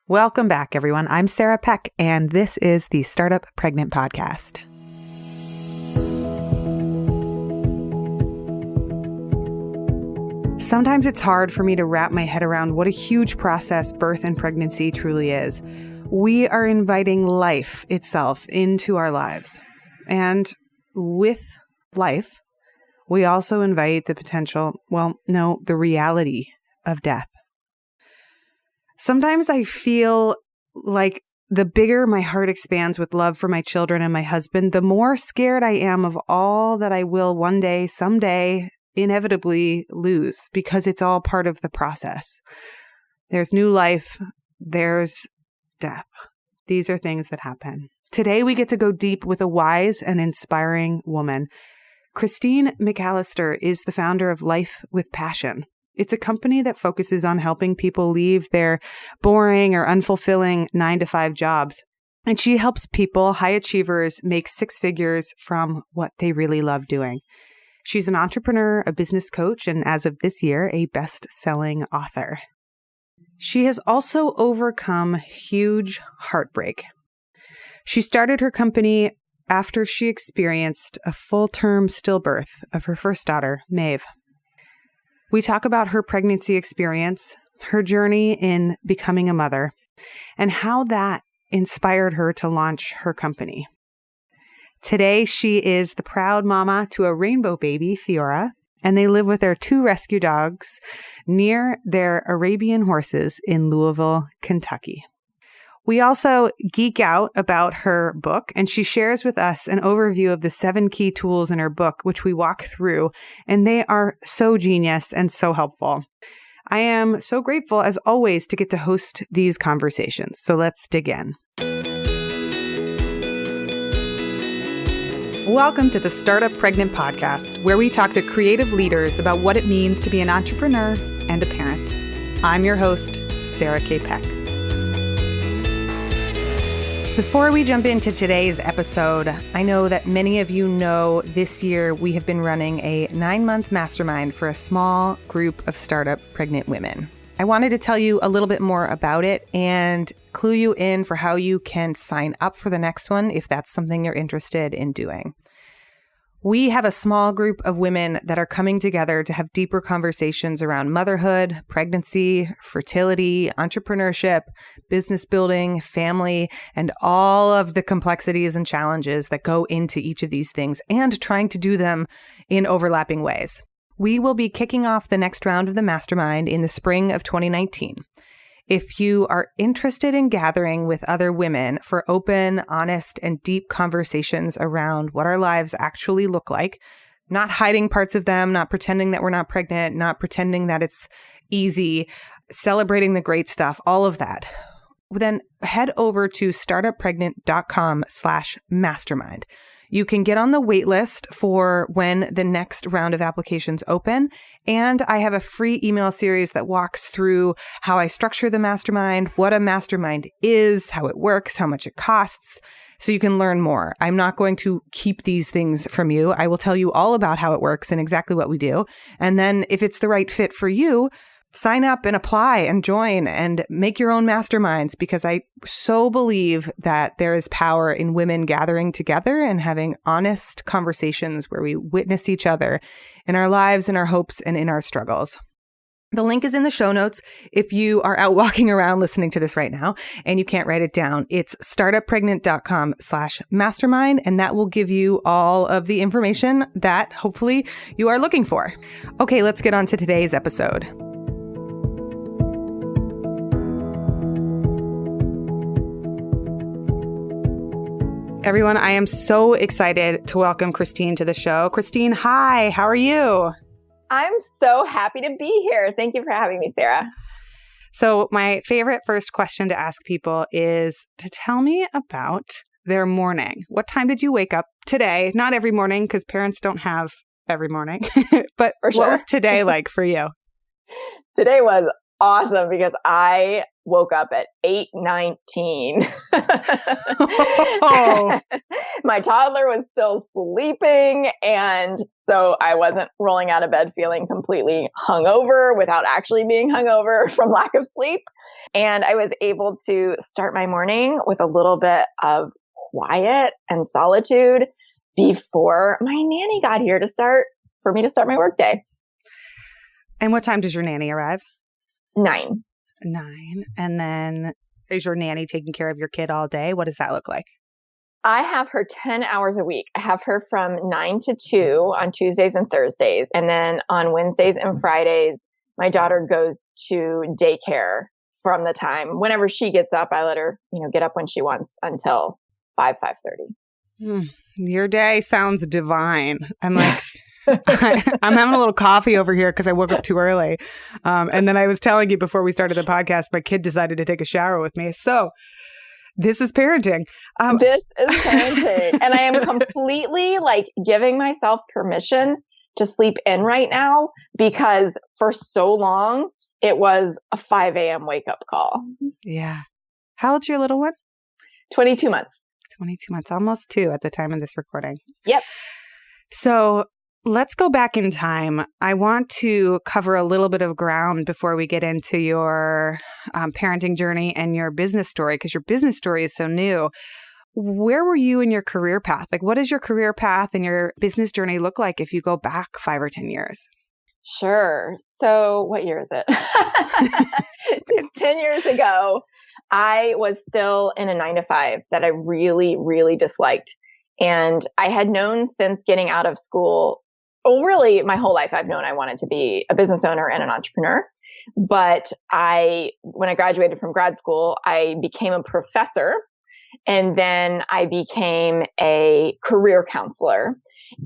Welcome back, everyone. I'm Sarah Peck, and this is the Startup Pregnant Podcast. Sometimes it's hard for me to wrap my head around what a huge process birth and pregnancy truly is. We are inviting life itself into our lives. And with life, we also invite the potential, the reality of death. Sometimes I feel like the bigger my heart expands with love for my children and my husband, the more scared I am of all that I will one day, someday, inevitably lose, because it's all part of the process. There's new life, there's death. These are things that happen. Today, we get to go deep with a wise and inspiring woman. Christine McAlister is the founder of Life with Passion. It's a company that focuses on helping people leave their boring or unfulfilling 9-to-5 jobs. And she helps people, high achievers, make 6 figures from what they really love doing. She's an entrepreneur, a business coach, and as of this year, a best-selling author. She has also overcome huge heartbreak. She started her company after she experienced a full-term stillbirth of her first daughter, Mave. We talk about her pregnancy experience, her journey in becoming a mother, and how that inspired her to launch her company. Today, she is the proud mama to a rainbow baby, Fiora, and they live with their 2 rescue dogs near their Arabian horses in Louisville, Kentucky. We also geek out about her book, and she shares with us an overview of the 7 key tools in her book, which we walk through, and they are so genius and so helpful. I am so grateful, as always, to get to host these conversations. So let's dig in. Welcome to the Startup Pregnant Podcast, where we talk to creative leaders about what it means to be an entrepreneur and a parent. I'm your host, Sarah K. Peck. Before we jump into today's episode, I know that many of you know this year we have been running a 9-month mastermind for a small group of startup pregnant women. I wanted to tell you a little bit more about it and clue you in for how you can sign up for the next one if that's something you're interested in doing. We have a small group of women that are coming together to have deeper conversations around motherhood, pregnancy, fertility, entrepreneurship, business building, family, and all of the complexities and challenges that go into each of these things, and trying to do them in overlapping ways. We will be kicking off the next round of the mastermind in the spring of 2019. If you are interested in gathering with other women for open, honest, and deep conversations around what our lives actually look like, not hiding parts of them, not pretending that we're not pregnant, not pretending that it's easy, celebrating the great stuff, all of that, then head over to startuppregnant.com/mastermind. You can get on the wait list for when the next round of applications open. And I have a free email series that walks through how I structure the mastermind, what a mastermind is, how it works, how much it costs, so you can learn more. I'm not going to keep these things from you. I will tell you all about how it works and exactly what we do. And then if it's the right fit for you, sign up and apply and join and make your own masterminds, because I so believe that there is power in women gathering together and having honest conversations where we witness each other in our lives, in our hopes, and in our struggles. The link is in the show notes if you are out walking around listening to this right now and you can't write it down. It's startuppregnant.com/mastermind, and that will give you all of the information that hopefully you are looking for. Okay, let's get on to today's episode. Everyone, I am so excited to welcome Christine to the show. Christine, hi, how are you? I'm so happy to be here. Thank you for having me, Sarah. So my favorite first question to ask people is to tell me about their morning. What time did you wake up today? Not every morning, because parents don't have every morning, but For sure. What was today like for you? Today was awesome because I woke up at 8:19. Oh. My toddler was still sleeping. And so I wasn't rolling out of bed feeling completely hungover without actually being hungover from lack of sleep. And I was able to start my morning with a little bit of quiet and solitude before my nanny got here for me to start my workday. And what time does your nanny arrive? 9. 9. And then is your nanny taking care of your kid all day? What does that look like? I have her 10 hours a week. I have her from 9 to 2 on Tuesdays and Thursdays. And then on Wednesdays and Fridays, my daughter goes to daycare from the time whenever she gets up. I let her, get up when she wants until 5:30. Your day sounds divine. I'm like, I'm having a little coffee over here because I woke up too early. And then I was telling you before we started the podcast, my kid decided to take a shower with me. So this is parenting. This is parenting. And I am completely giving myself permission to sleep in right now because for so long it was a 5 a.m. wake up call. Yeah. How old's your little one? 22 months. 22 months, almost 2 at the time of this recording. Yep. So let's go back in time. I want to cover a little bit of ground before we get into your parenting journey and your business story, because your business story is so new. Where were you in your career path? What does your career path and your business journey look like if you go back 5 or 10 years? Sure. So what year is it? 10 years ago, I was still in a 9-to-5 that I really, really disliked. And I had known since getting out of school, really my whole life, I've known I wanted to be a business owner and an entrepreneur. But when I graduated from grad school, I became a professor, and then I became a career counselor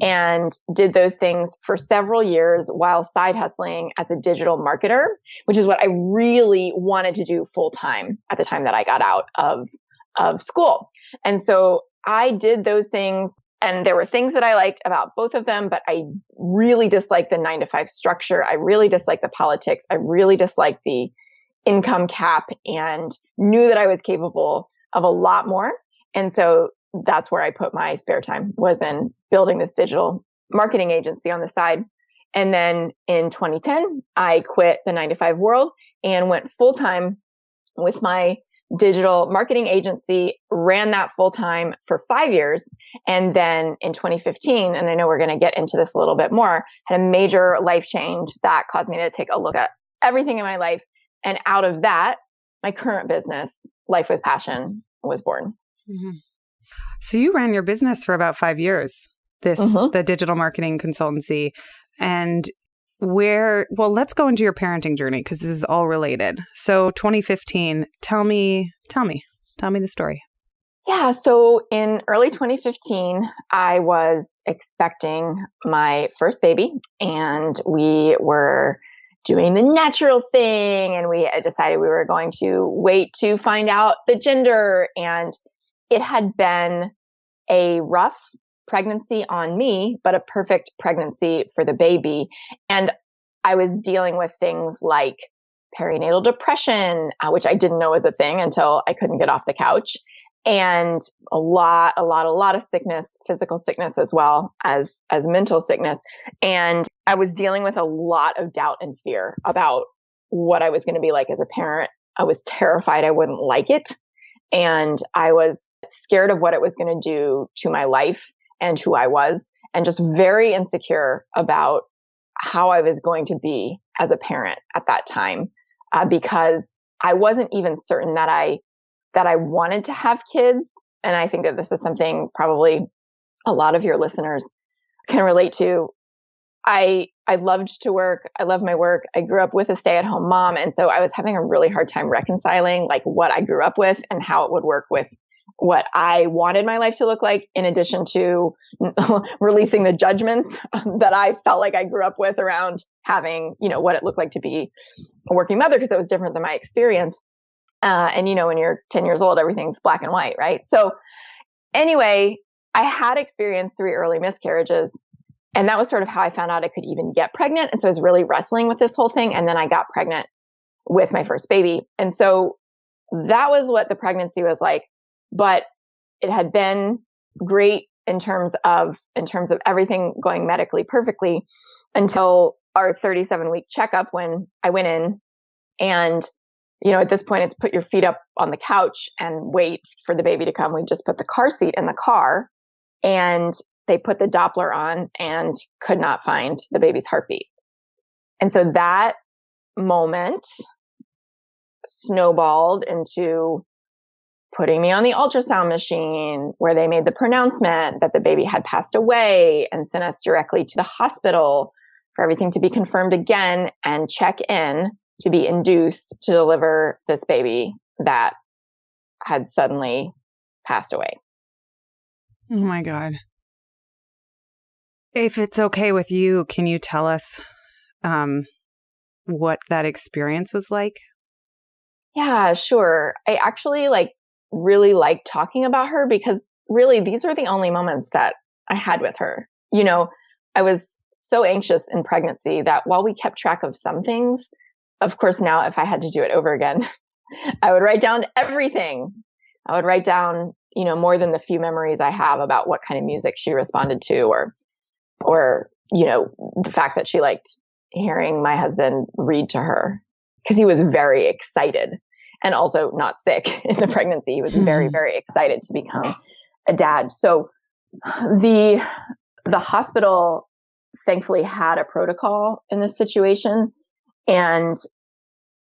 and did those things for several years while side hustling as a digital marketer, which is what I really wanted to do full time at the time that I got out of school. And so I did those things, and there were things that I liked about both of them, but I really disliked the 9-to-5 structure. I really disliked the politics. I really disliked the income cap and knew that I was capable of a lot more. And so that's where I put my spare time, was in building this digital marketing agency on the side. And then in 2010, I quit the 9-to-5 world and went full time with my digital marketing agency, ran that full time for 5 years. And then in 2015, and I know we're going to get into this a little bit more, had a major life change that caused me to take a look at everything in my life. And out of that, my current business, Life with Passion, was born. Mm-hmm. So you ran your business for about 5 years, the digital marketing consultancy. And let's go into your parenting journey, because this is all related. So 2015, tell me the story. Yeah. So in early 2015, I was expecting my first baby, and we were doing the natural thing. And we had decided we were going to wait to find out the gender. And it had been a rough pregnancy on me, but a perfect pregnancy for the baby. And I was dealing with things like perinatal depression, which I didn't know was a thing until I couldn't get off the couch, and a lot of sickness, physical sickness as well as mental sickness. And I was dealing with a lot of doubt and fear about what I was going to be like as a parent. I was terrified I wouldn't like it. And I was scared of what it was going to do to my life and who I was, and just very insecure about how I was going to be as a parent at that time, because I wasn't even certain that I wanted to have kids. And I think that this is something probably a lot of your listeners can relate to. I loved to work. I love my work. I grew up with a stay-at-home mom. And so I was having a really hard time reconciling what I grew up with and how it would work with what I wanted my life to look like, in addition to releasing the judgments that I felt like I grew up with around having, what it looked like to be a working mother, because it was different than my experience. And when you're 10 years old, everything's black and white, right? So anyway, I had experienced 3 early miscarriages. And that was sort of how I found out I could even get pregnant. And so I was really wrestling with this whole thing. And then I got pregnant with my first baby. And so that was what the pregnancy was like. But it had been great in terms of everything going medically perfectly until our 37-week checkup, when I went in. And, at this point, it's put your feet up on the couch and wait for the baby to come. We just put the car seat in the car, and they put the Doppler on and could not find the baby's heartbeat. And so that moment snowballed into putting me on the ultrasound machine, where they made the pronouncement that the baby had passed away and sent us directly to the hospital for everything to be confirmed again and check in to be induced to deliver this baby that had suddenly passed away. Oh my God. If it's okay with you, can you tell us what that experience was like? Yeah, sure. I actually really like talking about her, because really these are the only moments that I had with her. I was so anxious in pregnancy that while we kept track of some things, of course, now if I had to do it over again, I would write down everything. I would write down, more than the few memories I have about what kind of music she responded to, or the fact that she liked hearing my husband read to her, because he was very excited and also not sick in the pregnancy. He was very, very excited to become a dad. So the hospital thankfully had a protocol in this situation, and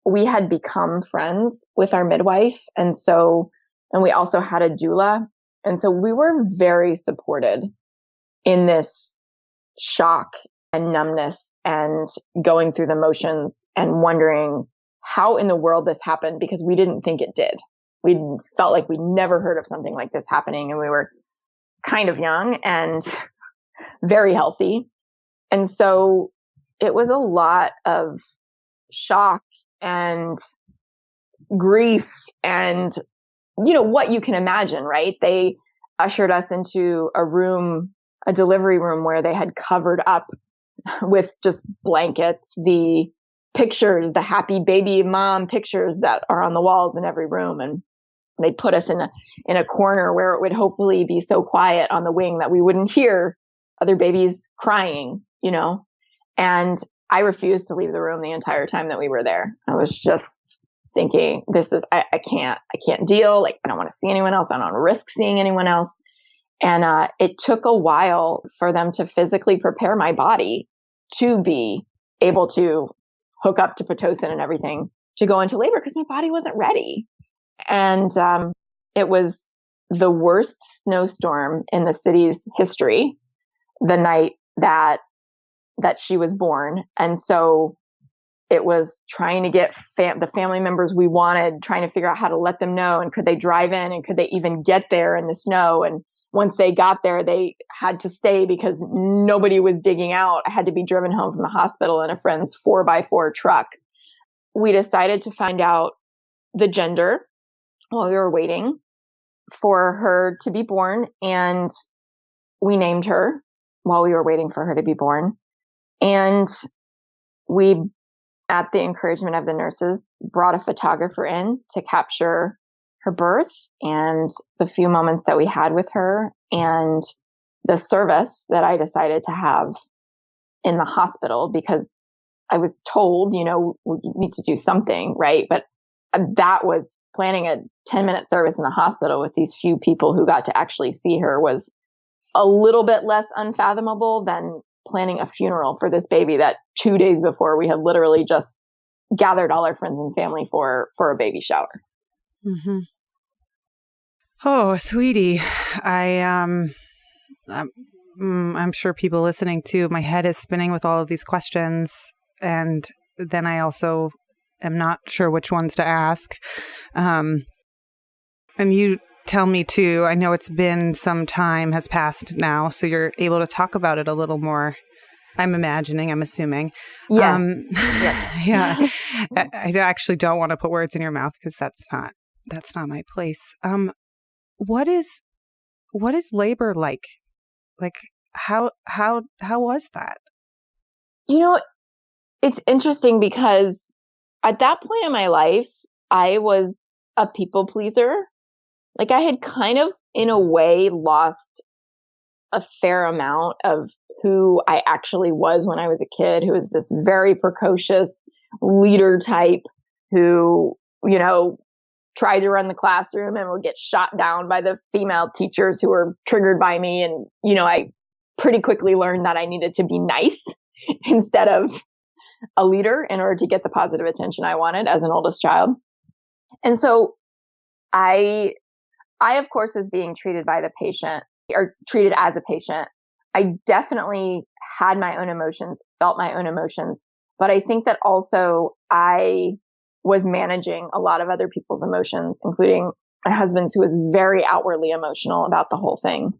we had become friends with our midwife. And we also had a doula. And so we were very supported in this shock and numbness and going through the motions and wondering how in the world this happened, because we didn't think it did. We felt like we never heard of something like this happening, and we were kind of young and very healthy. And so it was a lot of shock and grief and, what you can imagine, right? They ushered us into a delivery room where they had covered up with just blankets the pictures, the happy baby mom pictures that are on the walls in every room. And they put us in a corner where it would hopefully be so quiet on the wing that we wouldn't hear other babies crying, and I refused to leave the room the entire time that we were there. I was just thinking, I can't deal. I don't want to see anyone else. I don't want to risk seeing anyone else. And it took a while for them to physically prepare my body to be able to hook up to Pitocin and everything to go into labor, because my body wasn't ready. And it was the worst snowstorm in the city's history the night that she was born. And so it was trying to get the family members we wanted, trying to figure out how to let them know, and could they drive in, and could they even get there in the snow. And once they got there, they had to stay because nobody was digging out. I had to be driven home from the hospital in a friend's 4x4 truck. We decided to find out the gender while we were waiting for her to be born, and we named her while we were waiting for her to be born. And we, at the encouragement of the nurses, brought a photographer in to capture her birth and the few moments that we had with her, and the service that I decided to have in the hospital, because I was told, we need to do something, right? But that was planning a 10-minute service in the hospital with these few people who got to actually see her was a little bit less unfathomable than planning a funeral for this baby that 2 days before we had literally just gathered all our friends and family for a baby shower. Mm-hmm. Oh, sweetie, I'm sure people listening too, my head is spinning with all of these questions, and then I also am not sure which ones to ask. And you tell me too, I know it's been some time has passed now, so you're able to talk about it a little more. I'm assuming. Yes. Yes. Yeah. I actually don't want to put words in your mouth, because that's not my place. What is labor like? Like, how was that? It's interesting because at that point in my life, I was a people pleaser. Like I had kind of, in a way, lost a fair amount of who I actually was when I was a kid, who was this very precocious leader type who, tried to run the classroom and would get shot down by the female teachers who were triggered by me. And, I pretty quickly learned that I needed to be nice instead of a leader in order to get the positive attention I wanted as an oldest child. And so I of course was being treated by the patient or treated as a patient. I definitely had my own emotions, felt my own emotions, but I think that also I was managing a lot of other people's emotions, including my husband's, who was very outwardly emotional about the whole thing.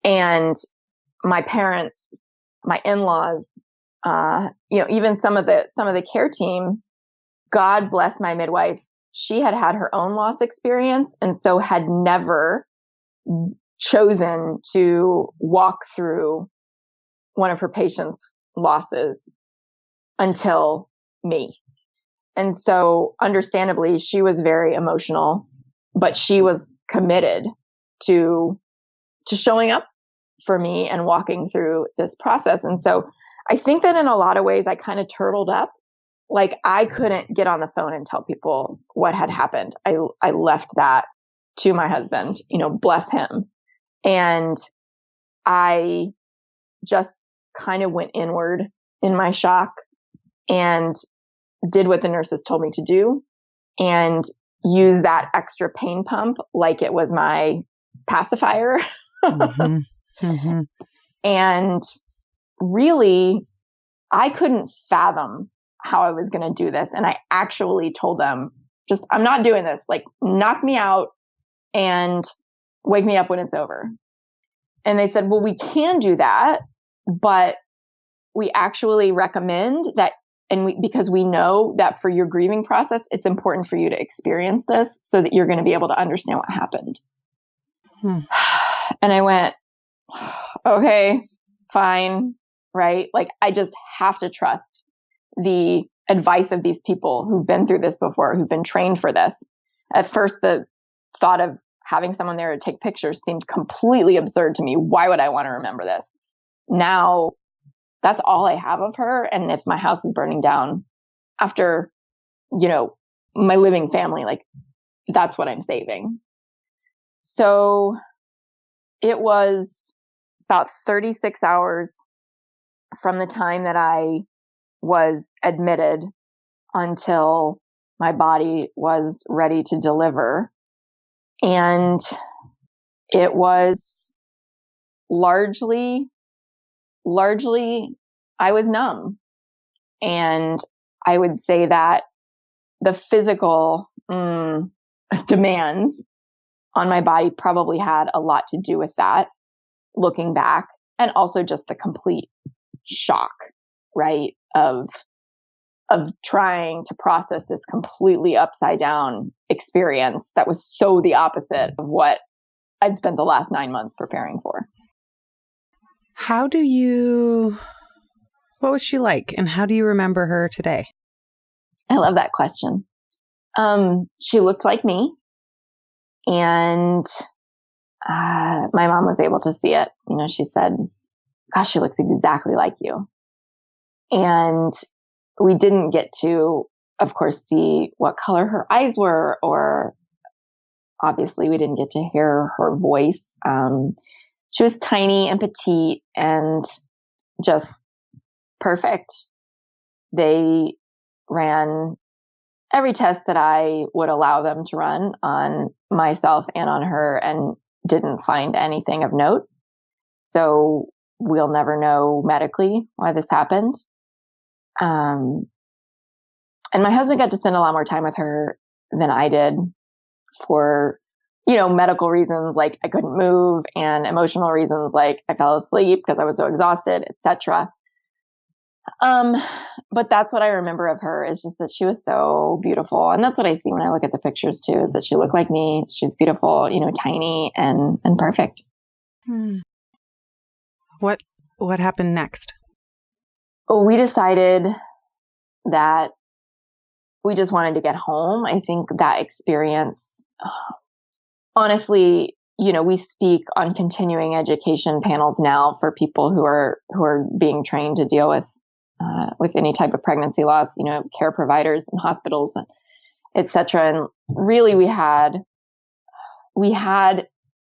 And my parents, my in-laws, even some of the care team. God bless my midwife. She had her own loss experience, and so had never chosen to walk through one of her patients' losses until me. And so understandably, she was very emotional, but she was committed to showing up for me and walking through this process. And so I think that in a lot of ways, I kind of turtled up. Like I couldn't get on the phone and tell people what had happened. I left that to my husband, bless him. And I just kind of went inward in my shock and did what the nurses told me to do and used that extra pain pump like it was my pacifier. Mm-hmm. Mm-hmm. And really, I couldn't fathom how I was going to do this. And I actually told them, I'm not doing this. Like, knock me out and wake me up when it's over. And they said, well, we can do that, but we actually recommend that. And because we know that for your grieving process, it's important for you to experience this so that you're going to be able to understand what happened. And I went, okay, fine. Right. Like I just have to trust the advice of these people who've been through this before, who've been trained for this. At first, the thought of having someone there to take pictures seemed completely absurd to me. Why would I want to remember this? Now, that's all I have of her. And if my house is burning down after, my living family, like that's what I'm saving. So it was about 36 hours from the time that I was admitted until my body was ready to deliver. And it was largely, I was numb. And I would say that the physical demands on my body probably had a lot to do with that, looking back, and also just the complete shock, right, of trying to process this completely upside down experience that was so the opposite of what I'd spent the last 9 months preparing for. What was she like, and how do you remember her today? I love that question. She looked like me, and my mom was able to see it. She said, gosh, she looks exactly like you. And we didn't get to, of course, see what color her eyes were, or obviously we didn't get to hear her voice. She was tiny and petite and just perfect. They ran every test that I would allow them to run on myself and on her and didn't find anything of note. So we'll never know medically why this happened. And my husband got to spend a lot more time with her than I did for, medical reasons, like I couldn't move, and emotional reasons, like I fell asleep because I was so exhausted, etc. But that's what I remember of her, is just that she was so beautiful. And that's what I see when I look at the pictures too, is that she looked like me. She's beautiful, tiny and perfect. What happened next? Well, we decided that we just wanted to get home. I think that experience, honestly, we speak on continuing education panels now for people who are being trained to deal with any type of pregnancy loss, care providers and hospitals, et cetera. And really we had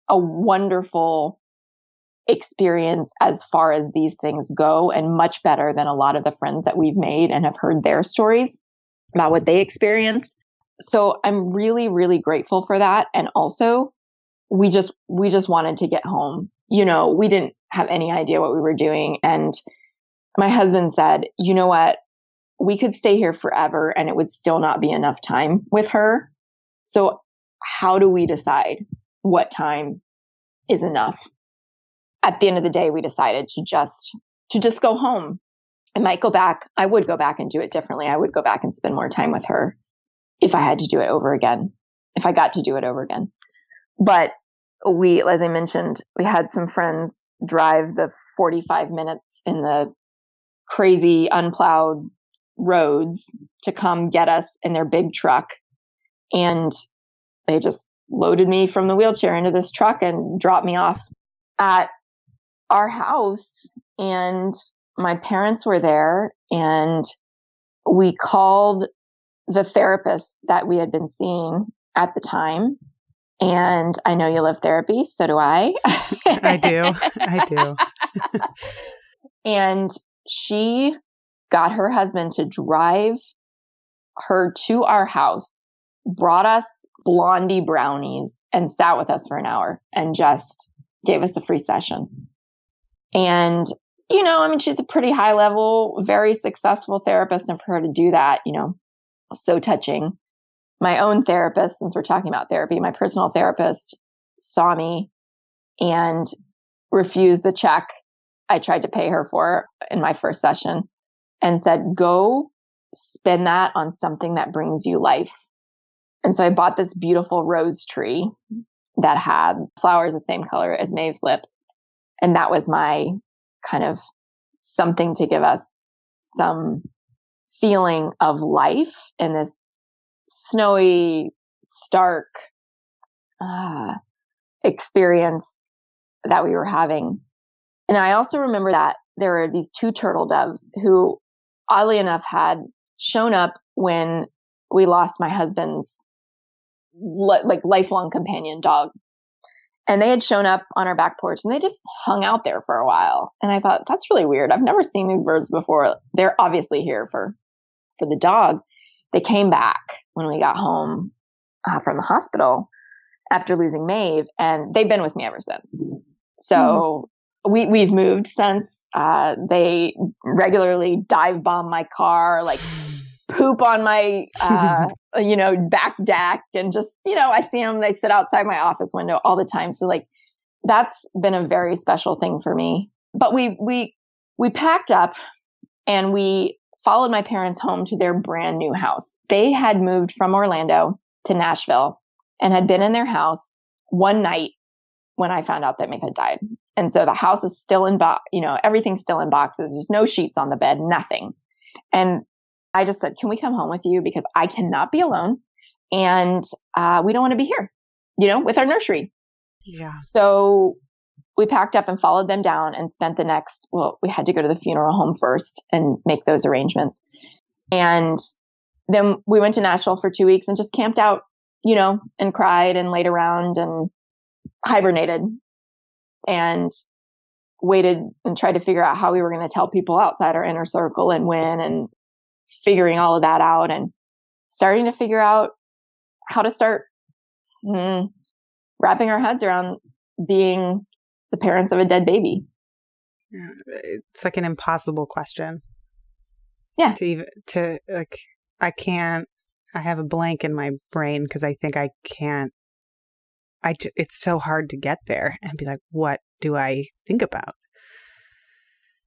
a wonderful experience as far as these things go, and much better than a lot of the friends that we've made and have heard their stories about what they experienced. So I'm really, really grateful for that. And also we just wanted to get home. We didn't have any idea what we were doing. And my husband said, you know what? We could stay here forever and it would still not be enough time with her. So how do we decide what time is enough? At the end of the day, we decided to just go home. I might go back. I would go back and do it differently. I would go back and spend more time with her if I had to do it over again, if I got to do it over again. But as I mentioned, we had some friends drive the 45 minutes in the crazy unplowed roads to come get us in their big truck. And they just loaded me from the wheelchair into this truck and dropped me off at our house. And my parents were there, and we called the therapist that we had been seeing at the time. And I know you love therapy, so do I. I do. And she got her husband to drive her to our house, brought us Blondie brownies, and sat with us for an hour and just gave us a free session. And, she's a pretty high level, very successful therapist. And for her to do that, so touching. My own therapist, since we're talking about therapy, my personal therapist saw me and refused the check I tried to pay her for in my first session and said, go spend that on something that brings you life. And so I bought this beautiful rose tree that had flowers the same color as Mave's lips. And that was my kind of something to give us some feeling of life in this snowy, stark experience that we were having. And I also remember that there were these two turtle doves who, oddly enough, had shown up when we lost my husband's lifelong companion dog. And they had shown up on our back porch and they just hung out there for a while. And I thought, that's really weird. I've never seen these birds before. They're obviously here for the dog. They came back when we got home from the hospital after losing Mave, and they've been with me ever since. So we've moved since. They regularly dive bomb my car, like poop on my, back deck, and just, I see them, they sit outside my office window all the time. So that's been a very special thing for me. But we packed up and we followed my parents home to their brand new house. They had moved from Orlando to Nashville and had been in their house one night when I found out that Mave had died. And so the house is still everything's still in boxes. There's no sheets on the bed, nothing. And I just said, can we come home with you? Because I cannot be alone. And we don't want to be here, with our nursery. Yeah. So we packed up and followed them down and spent we had to go to the funeral home first and make those arrangements. And then we went to Nashville for 2 weeks and just camped out, and cried and laid around and hibernated and waited and tried to figure out how we were going to tell people outside our inner circle and when, and figuring all of that out and starting to figure out how to start wrapping our heads around being the parents of a dead baby. It's like an impossible question. Yeah. I have a blank in my brain because I think I can't. It's so hard to get there and be like, what do I think about?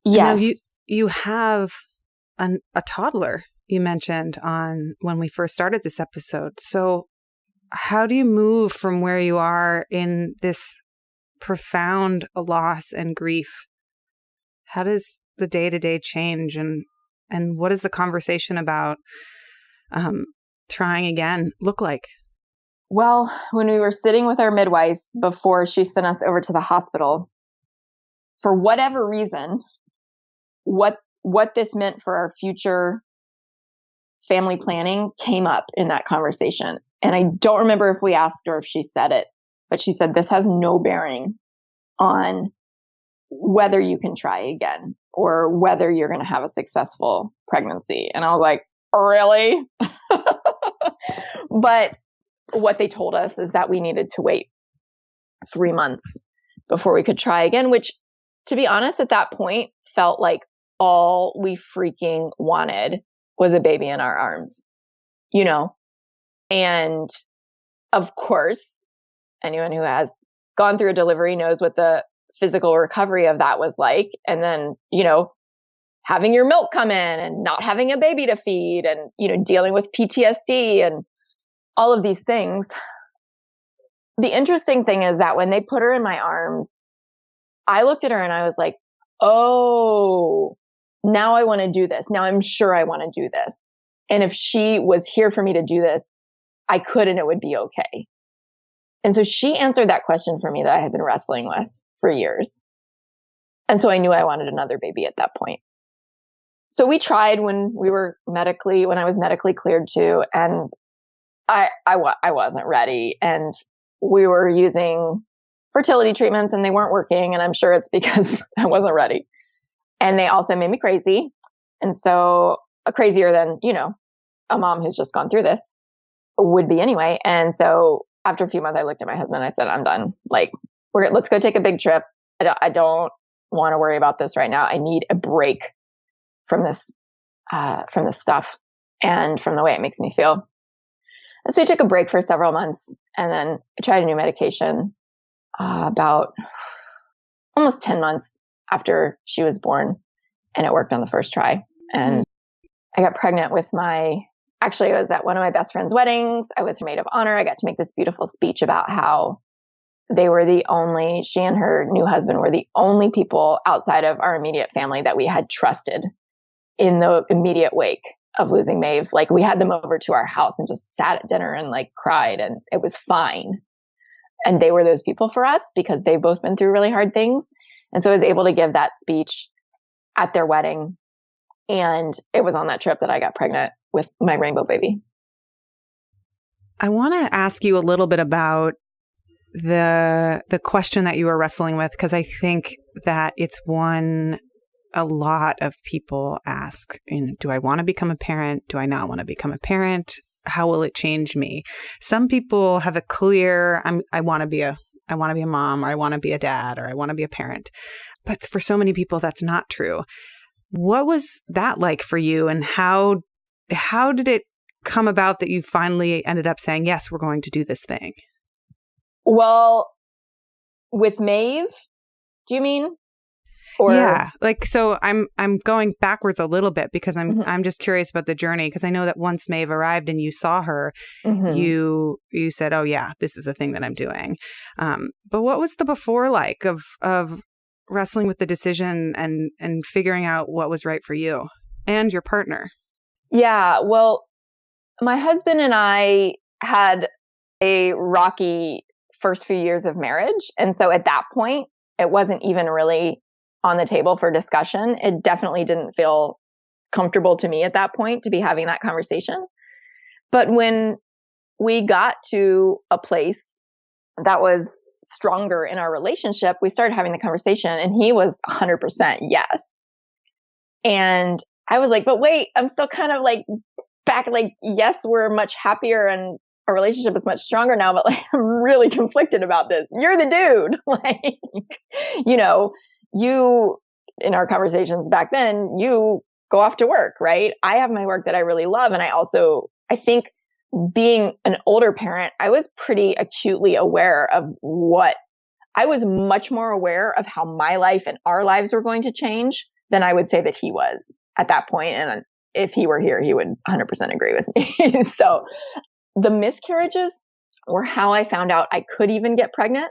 Yes. Now you have a toddler you mentioned when we first started this episode. So how do you move from where you are in this profound loss and grief? How does the day-to-day change, and what is the conversation about trying again look like? Well, when we were sitting with our midwife before she sent us over to the hospital, for whatever reason, what this meant for our future family planning came up in that conversation. And I don't remember if we asked her if she said it, but she said, this has no bearing on whether you can try again or whether you're going to have a successful pregnancy. And I was like, really? But what they told us is that we needed to wait 3 months before we could try again, which, to be honest, at that point felt like all we freaking wanted was a baby in our arms, you know? And of course, anyone who has gone through a delivery knows what the physical recovery of that was like. And then, you know, having your milk come in and not having a baby to feed and, you know, dealing with PTSD and all of these things. The interesting thing is that when they put her in my arms, I looked at her and I was like, oh, now I want to do this. Now I'm sure I want to do this. And if she was here for me to do this, I could and it would be okay. And so she answered that question for me that I had been wrestling with for years. And so I knew I wanted another baby at that point. So we tried when I was medically cleared to, and I wasn't ready. And we were using fertility treatments and they weren't working. And I'm sure it's because I wasn't ready. And they also made me crazy. And so crazier than, you know, a mom who's just gone through this would be anyway. And so after a few months, I looked at my husband and I said, I'm done. Like, let's go take a big trip. I don't want to worry about this right now. I need a break from this stuff and from the way it makes me feel. And so we took a break for several months and then I tried a new medication about almost 10 months after she was born, and it worked on the first try. And I got pregnant with actually I was at one of my best friend's weddings. I was her maid of honor. I got to make this beautiful speech about how she and her new husband were the only people outside of our immediate family that we had trusted in the immediate wake of losing Mave. Like, we had them over to our house and just sat at dinner and like cried, and it was fine. And they were those people for us because they've both been through really hard things. And so I was able to give that speech at their wedding. And it was on that trip that I got pregnant with my rainbow baby. I want to ask you a little bit about the question that you were wrestling with, because I think that it's one a lot of people ask, do I want to become a parent? Do I not want to become a parent? How will it change me? Some people have a clear, I want to be a mom, or I want to be a dad, or I want to be a parent. But for so many people, that's not true. What was that like for you? And how did it come about that you finally ended up saying, yes, we're going to do this thing? Well, with Mave, do you mean? Or... Yeah. Like, so I'm going backwards a little bit because I'm just curious about the journey, because I know that once Mave arrived and you saw her, you said, oh yeah, this is a thing that I'm doing. But what was the before like of wrestling with the decision and figuring out what was right for you and your partner? Yeah. Well, my husband and I had a rocky first few years of marriage. And so at that point, it wasn't even really on the table for discussion. It definitely didn't feel comfortable to me at that point to be having that conversation. But when we got to a place that was stronger in our relationship, we started having the conversation, and he was 100% yes. And I was like, but wait, I'm still kind of like back, like, yes, we're much happier and our relationship is much stronger now, but like, I'm really conflicted about this. You're the dude. Like, you know, you, in our conversations back then, you go off to work, right? I have my work that I really love. And I think being an older parent, I was pretty acutely aware of I was much more aware of how my life and our lives were going to change than I would say that he was at that point. And if he were here, he would 100% agree with me. So the miscarriages were how I found out I could even get pregnant.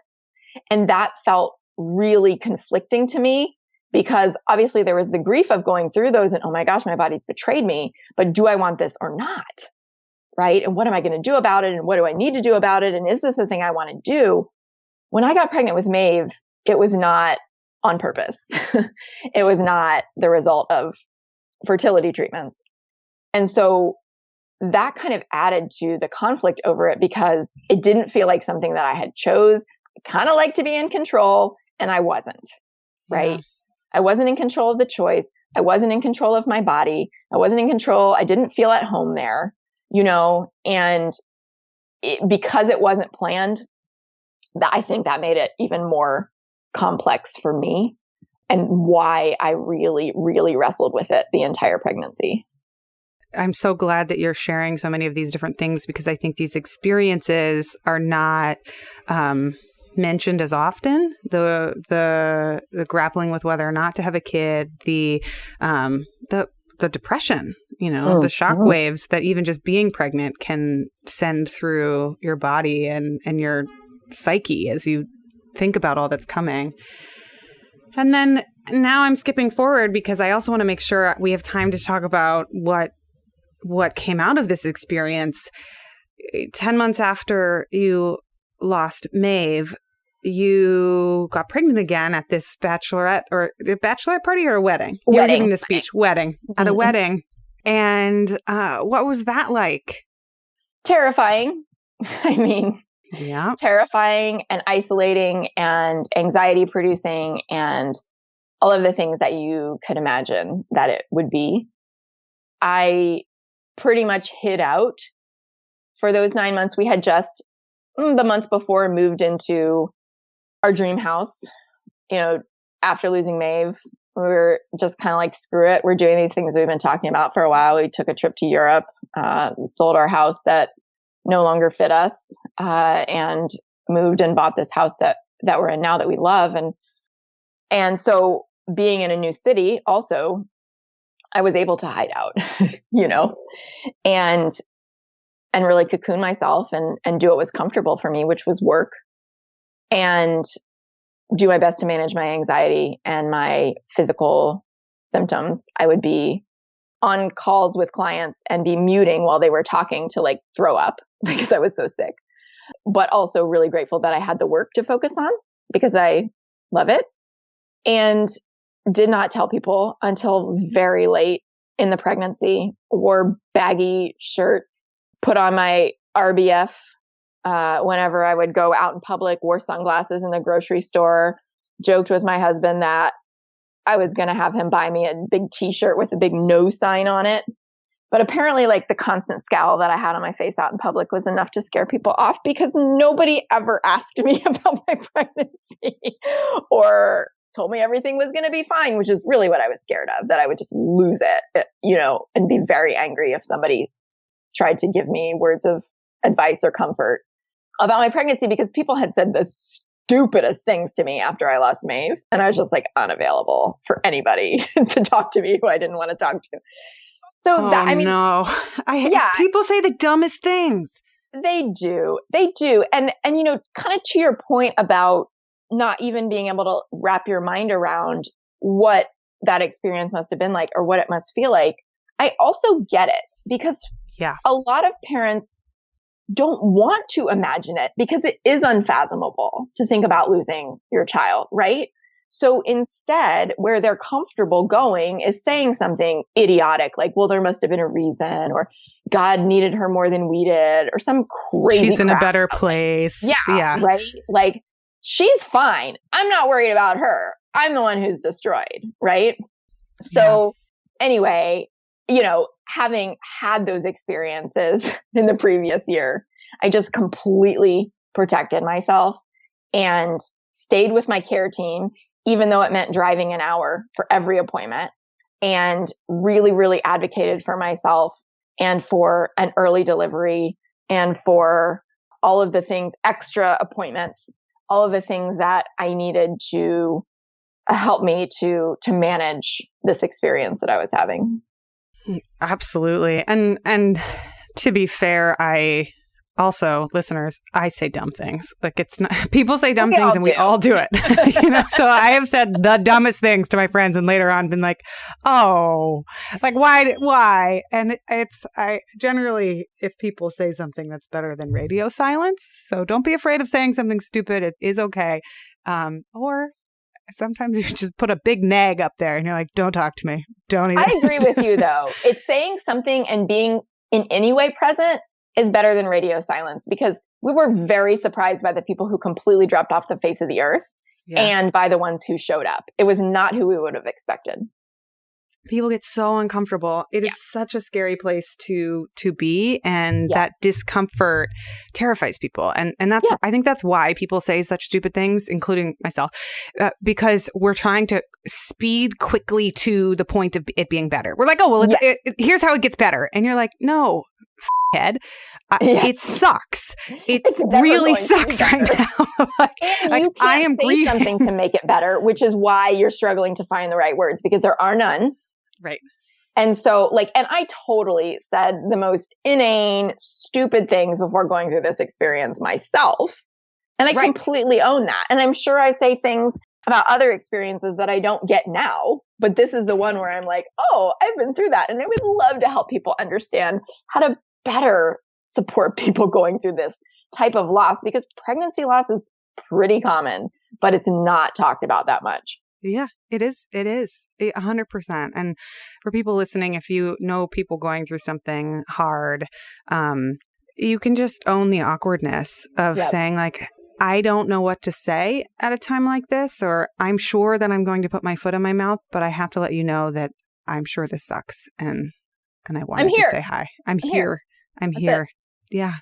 And that felt really conflicting to me, because obviously there was the grief of going through those and, oh my gosh, my body's betrayed me, but do I want this or not? right? And what am I going to do about it? And what do I need to do about it? And is this the thing I want to do? When I got pregnant with Mave, it was not on purpose. It was not the result of fertility treatments. And so that kind of added to the conflict over it because it didn't feel like something that I had chose. I kind of like to be in control, and I wasn't, right? Yeah. I wasn't in control of the choice. I wasn't in control of my body. I wasn't in control. I didn't feel at home there, and because it wasn't planned, I think that made it even more complex for me and why I really, really wrestled with it the entire pregnancy. I'm so glad that you're sharing so many of these different things because I think these experiences are not mentioned as often. The grappling with whether or not to have a kid, the depression, the shock waves that even just being pregnant can send through your body and your psyche as you think about all that's coming. And then now I'm skipping forward because I also want to make sure we have time to talk about what came out of this experience. 10 months after you lost Mave, you got pregnant again at this bachelorette party or a wedding? You were giving the speech. Wedding. At a wedding. And what was that like? Terrifying. I mean, yeah, terrifying and isolating and anxiety producing and all of the things that you could imagine that it would be. I pretty much hid out for those 9 months. We had just the month before moved into our dream house. After losing Mave, we were just kind of like, screw it. We're doing these things we've been talking about for a while. We took a trip to Europe, sold our house that no longer fit us, and moved and bought this house that we're in now that we love. And so being in a new city also, I was able to hide out, and really cocoon myself and do what was comfortable for me, which was work, and do my best to manage my anxiety and my physical symptoms. I would be on calls with clients and be muting while they were talking to like throw up because I was so sick, but also really grateful that I had the work to focus on because I love it, and did not tell people until very late in the pregnancy. Wore baggy shirts, put on my RBF whenever I would go out in public, wore sunglasses in the grocery store, joked with my husband that I was going to have him buy me a big t-shirt with a big no sign on it. But apparently like the constant scowl that I had on my face out in public was enough to scare people off because nobody ever asked me about my pregnancy or told me everything was going to be fine, which is really what I was scared of, that I would just lose it, and be very angry if somebody tried to give me words of advice or comfort about my pregnancy, because people had said the stupidest things to me after I lost Mave. And I was just like unavailable for anybody to talk to me who I didn't want to talk to. So no, people say the dumbest things. They do. And kind of to your point about not even being able to wrap your mind around what that experience must have been like or what it must feel like. I also get it because a lot of parents don't want to imagine it because it is unfathomable to think about losing your child, right? So instead, where they're comfortable going is saying something idiotic like, well, there must have been a reason, or God needed her more than we did, or some crazy she's in a better place. Yeah. Right? Like, she's fine. I'm not worried about her. I'm the one who's destroyed, right? So anyway, having had those experiences in the previous year, I just completely protected myself and stayed with my care team, even though it meant driving an hour for every appointment, and really, really advocated for myself and for an early delivery and for all of the things, extra appointments, all of the things that I needed to help me to manage this experience that I was having. Absolutely. And to be fair, I also, listeners, I say dumb things. Like it's not, people say dumb We things all and we do. all do it. So I have said the dumbest things to my friends and later on been like, oh, like why? And I generally, if people say something that's better than radio silence, so don't be afraid of saying something stupid. It is okay. Or sometimes you just put a big nag up there and you're like, don't talk to me. Don't even. I agree with you though. It's saying something and being in any way present is better than radio silence, because we were very surprised by the people who completely dropped off the face of the earth and by the ones who showed up. It was not who we would have expected. People get so uncomfortable. It is such a scary place to be, and that discomfort terrifies people. And that's I think that's why people say such stupid things, including myself, because we're trying to speed quickly to the point of it being better. We're like, oh well, here's how it gets better, and you're like, no. Head. It sucks. It really sucks right now. like I am grieving something to make it better, which is why you're struggling to find the right words, because there are none. Right. And so and I totally said the most inane, stupid things before going through this experience myself. And I completely own that. And I'm sure I say things about other experiences that I don't get now, but this is the one where I'm like, oh, I've been through that. And I would love to help people understand how to better support people going through this type of loss, because pregnancy loss is pretty common, but it's not talked about that much. Yeah, it is. It is 100%. And for people listening, if you know people going through something hard, you can just own the awkwardness of saying like, I don't know what to say at a time like this, or I'm sure that I'm going to put my foot in my mouth, but I have to let you know that I'm sure this sucks. And I wanted to say hi. I'm here. I'm here. Yeah.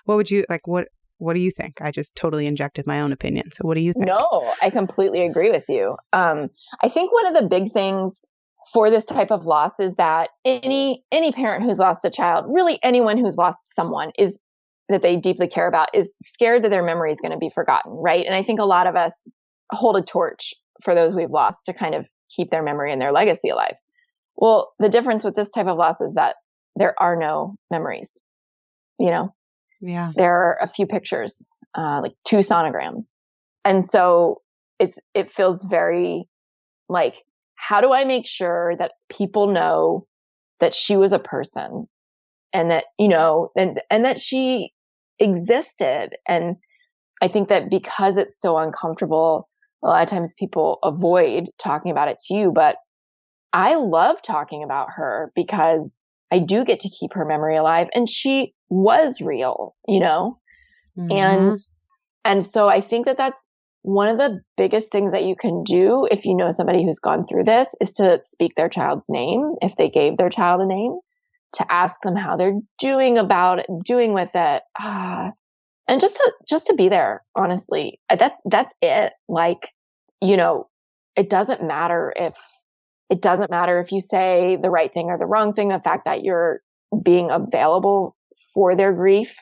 What would you like? What do you think? I just totally injected my own opinion. So what do you think? No, I completely agree with you. I think one of the big things for this type of loss is that any parent who's lost a child, really anyone who's lost someone is that they deeply care about, is scared that their memory is going to be forgotten, right? And I think a lot of us hold a torch for those we've lost to kind of keep their memory and their legacy alive. Well, the difference with this type of loss is that there are no memories, There are a few pictures, like 2 sonograms. And so it feels very like, how do I make sure that people know that she was a person and that, and that she existed? And I think that because it's so uncomfortable, a lot of times people avoid talking about it to you, but I love talking about her because I do get to keep her memory alive, and she was real, Mm-hmm. And so I think that that's one of the biggest things that you can do if you know somebody who's gone through this, is to speak their child's name, if they gave their child a name, to ask them how they're doing with it. And just to be there, honestly. That's it. Like, it doesn't matter if you say the right thing or the wrong thing. The fact that you're being available for their grief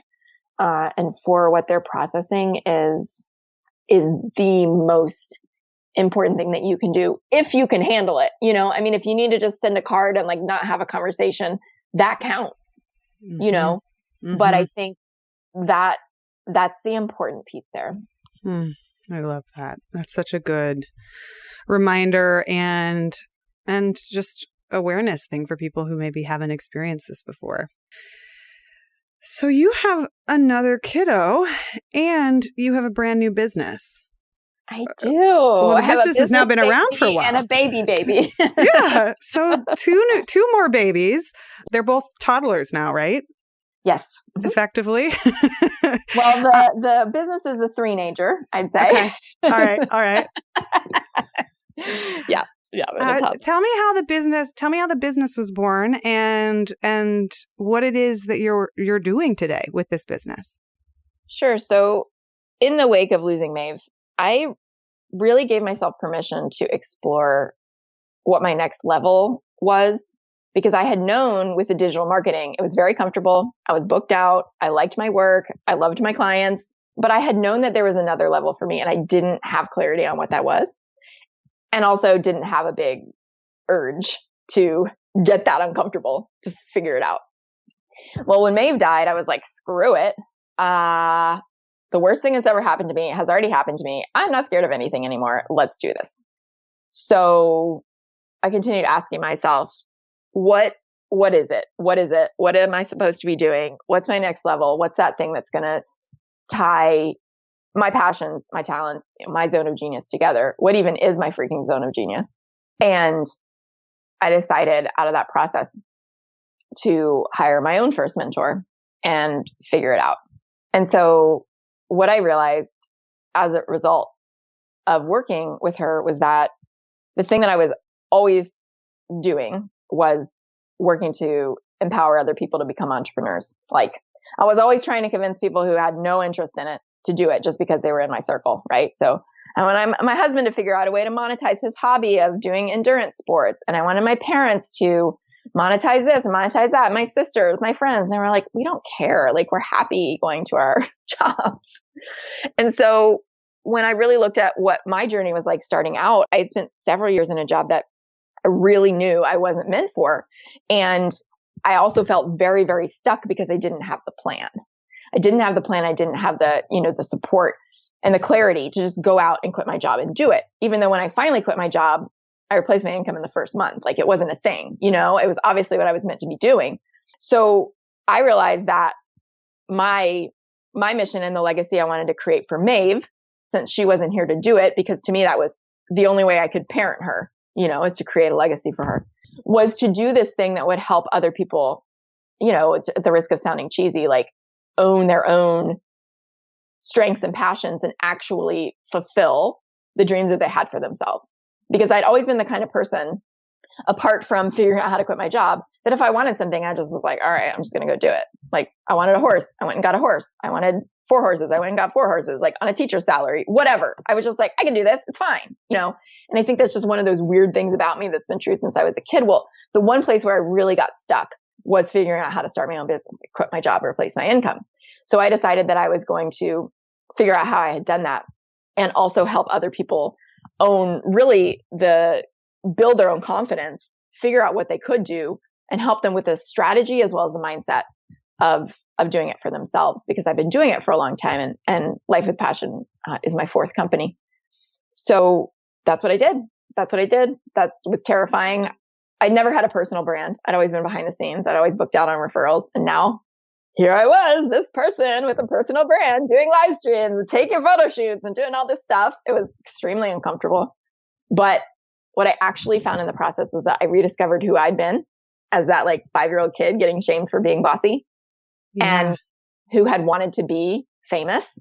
and for what they're processing is the most important thing that you can do, if you can handle it. If you need to just send a card and like not have a conversation, that counts, Mm-hmm. But I think that's the important piece there. I love that. That's such a good reminder and just awareness thing for people who maybe haven't experienced this before. So you have another kiddo and you have a brand new business. I do. Well, the business has now been around for a while. And a baby. Yeah. So two more babies. They're both toddlers now, right? Yes. Effectively. Well, the business is a 3-nager, I'd say. Okay. All right. Yeah. Tell me how the business was born and what it is that you're doing today with this business. Sure. So in the wake of losing Mave, I really gave myself permission to explore what my next level was, because I had known with the digital marketing, it was very comfortable. I was booked out. I liked my work. I loved my clients, but I had known that there was another level for me, and I didn't have clarity on what that was. And also didn't have a big urge to get that uncomfortable to figure it out. Well, when Mave died, I was like, screw it. the worst thing that's ever happened to me has already happened to me. I'm not scared of anything anymore. Let's do this. So I continued asking myself, what is it? What is it? What am I supposed to be doing? What's my next level? What's that thing that's going to tie my passions, my talents, my zone of genius together? What even is my freaking zone of genius? And I decided out of that process to hire my own first mentor and figure it out. And so what I realized as a result of working with her was that the thing that I was always doing was working to empower other people to become entrepreneurs. Like, I was always trying to convince people who had no interest in it to do it just because they were in my circle, right? So I wanted my husband to figure out a way to monetize his hobby of doing endurance sports. And I wanted my parents to monetize this and monetize that. My sisters, my friends, and they were like, we don't care. Like, we're happy going to our jobs. And so when I really looked at what my journey was like starting out, I had spent several years in a job that I really knew I wasn't meant for. And I also felt very, very stuck because I didn't have the plan. I didn't have the plan. I didn't have the, the support and the clarity to just go out and quit my job and do it. Even though when I finally quit my job, I replaced my income in the first month. Like, it wasn't a thing, it was obviously what I was meant to be doing. So I realized that my mission and the legacy I wanted to create for Mave, since she wasn't here to do it, because to me, that was the only way I could parent her, is to create a legacy for her, was to do this thing that would help other people, at the risk of sounding cheesy, like own their own strengths and passions and actually fulfill the dreams that they had for themselves. Because I'd always been the kind of person, apart from figuring out how to quit my job, that if I wanted something, I just was like, all right, I'm just going to go do it. Like, I wanted a horse. I went and got a horse. I wanted 4 horses. I went and got 4 horses, like on a teacher's salary, whatever. I was just like, I can do this. It's fine. And I think that's just one of those weird things about me that's been true since I was a kid. Well, the one place where I really got stuck was figuring out how to start my own business, quit my job, replace my income. So I decided that I was going to figure out how I had done that and also help other people build their own confidence, figure out what they could do, and help them with a strategy as well as the mindset of doing it for themselves, because I've been doing it for a long time, and Life with Passion is my 4th company. So that's what I did. That was terrifying. I'd never had a personal brand. I'd always been behind the scenes. I'd always booked out on referrals. And now here I was, this person with a personal brand, doing live streams, taking photo shoots and doing all this stuff. It was extremely uncomfortable. But what I actually found in the process was that I rediscovered who I'd been as that 5-year-old kid getting shamed for being bossy, and who had wanted to be famous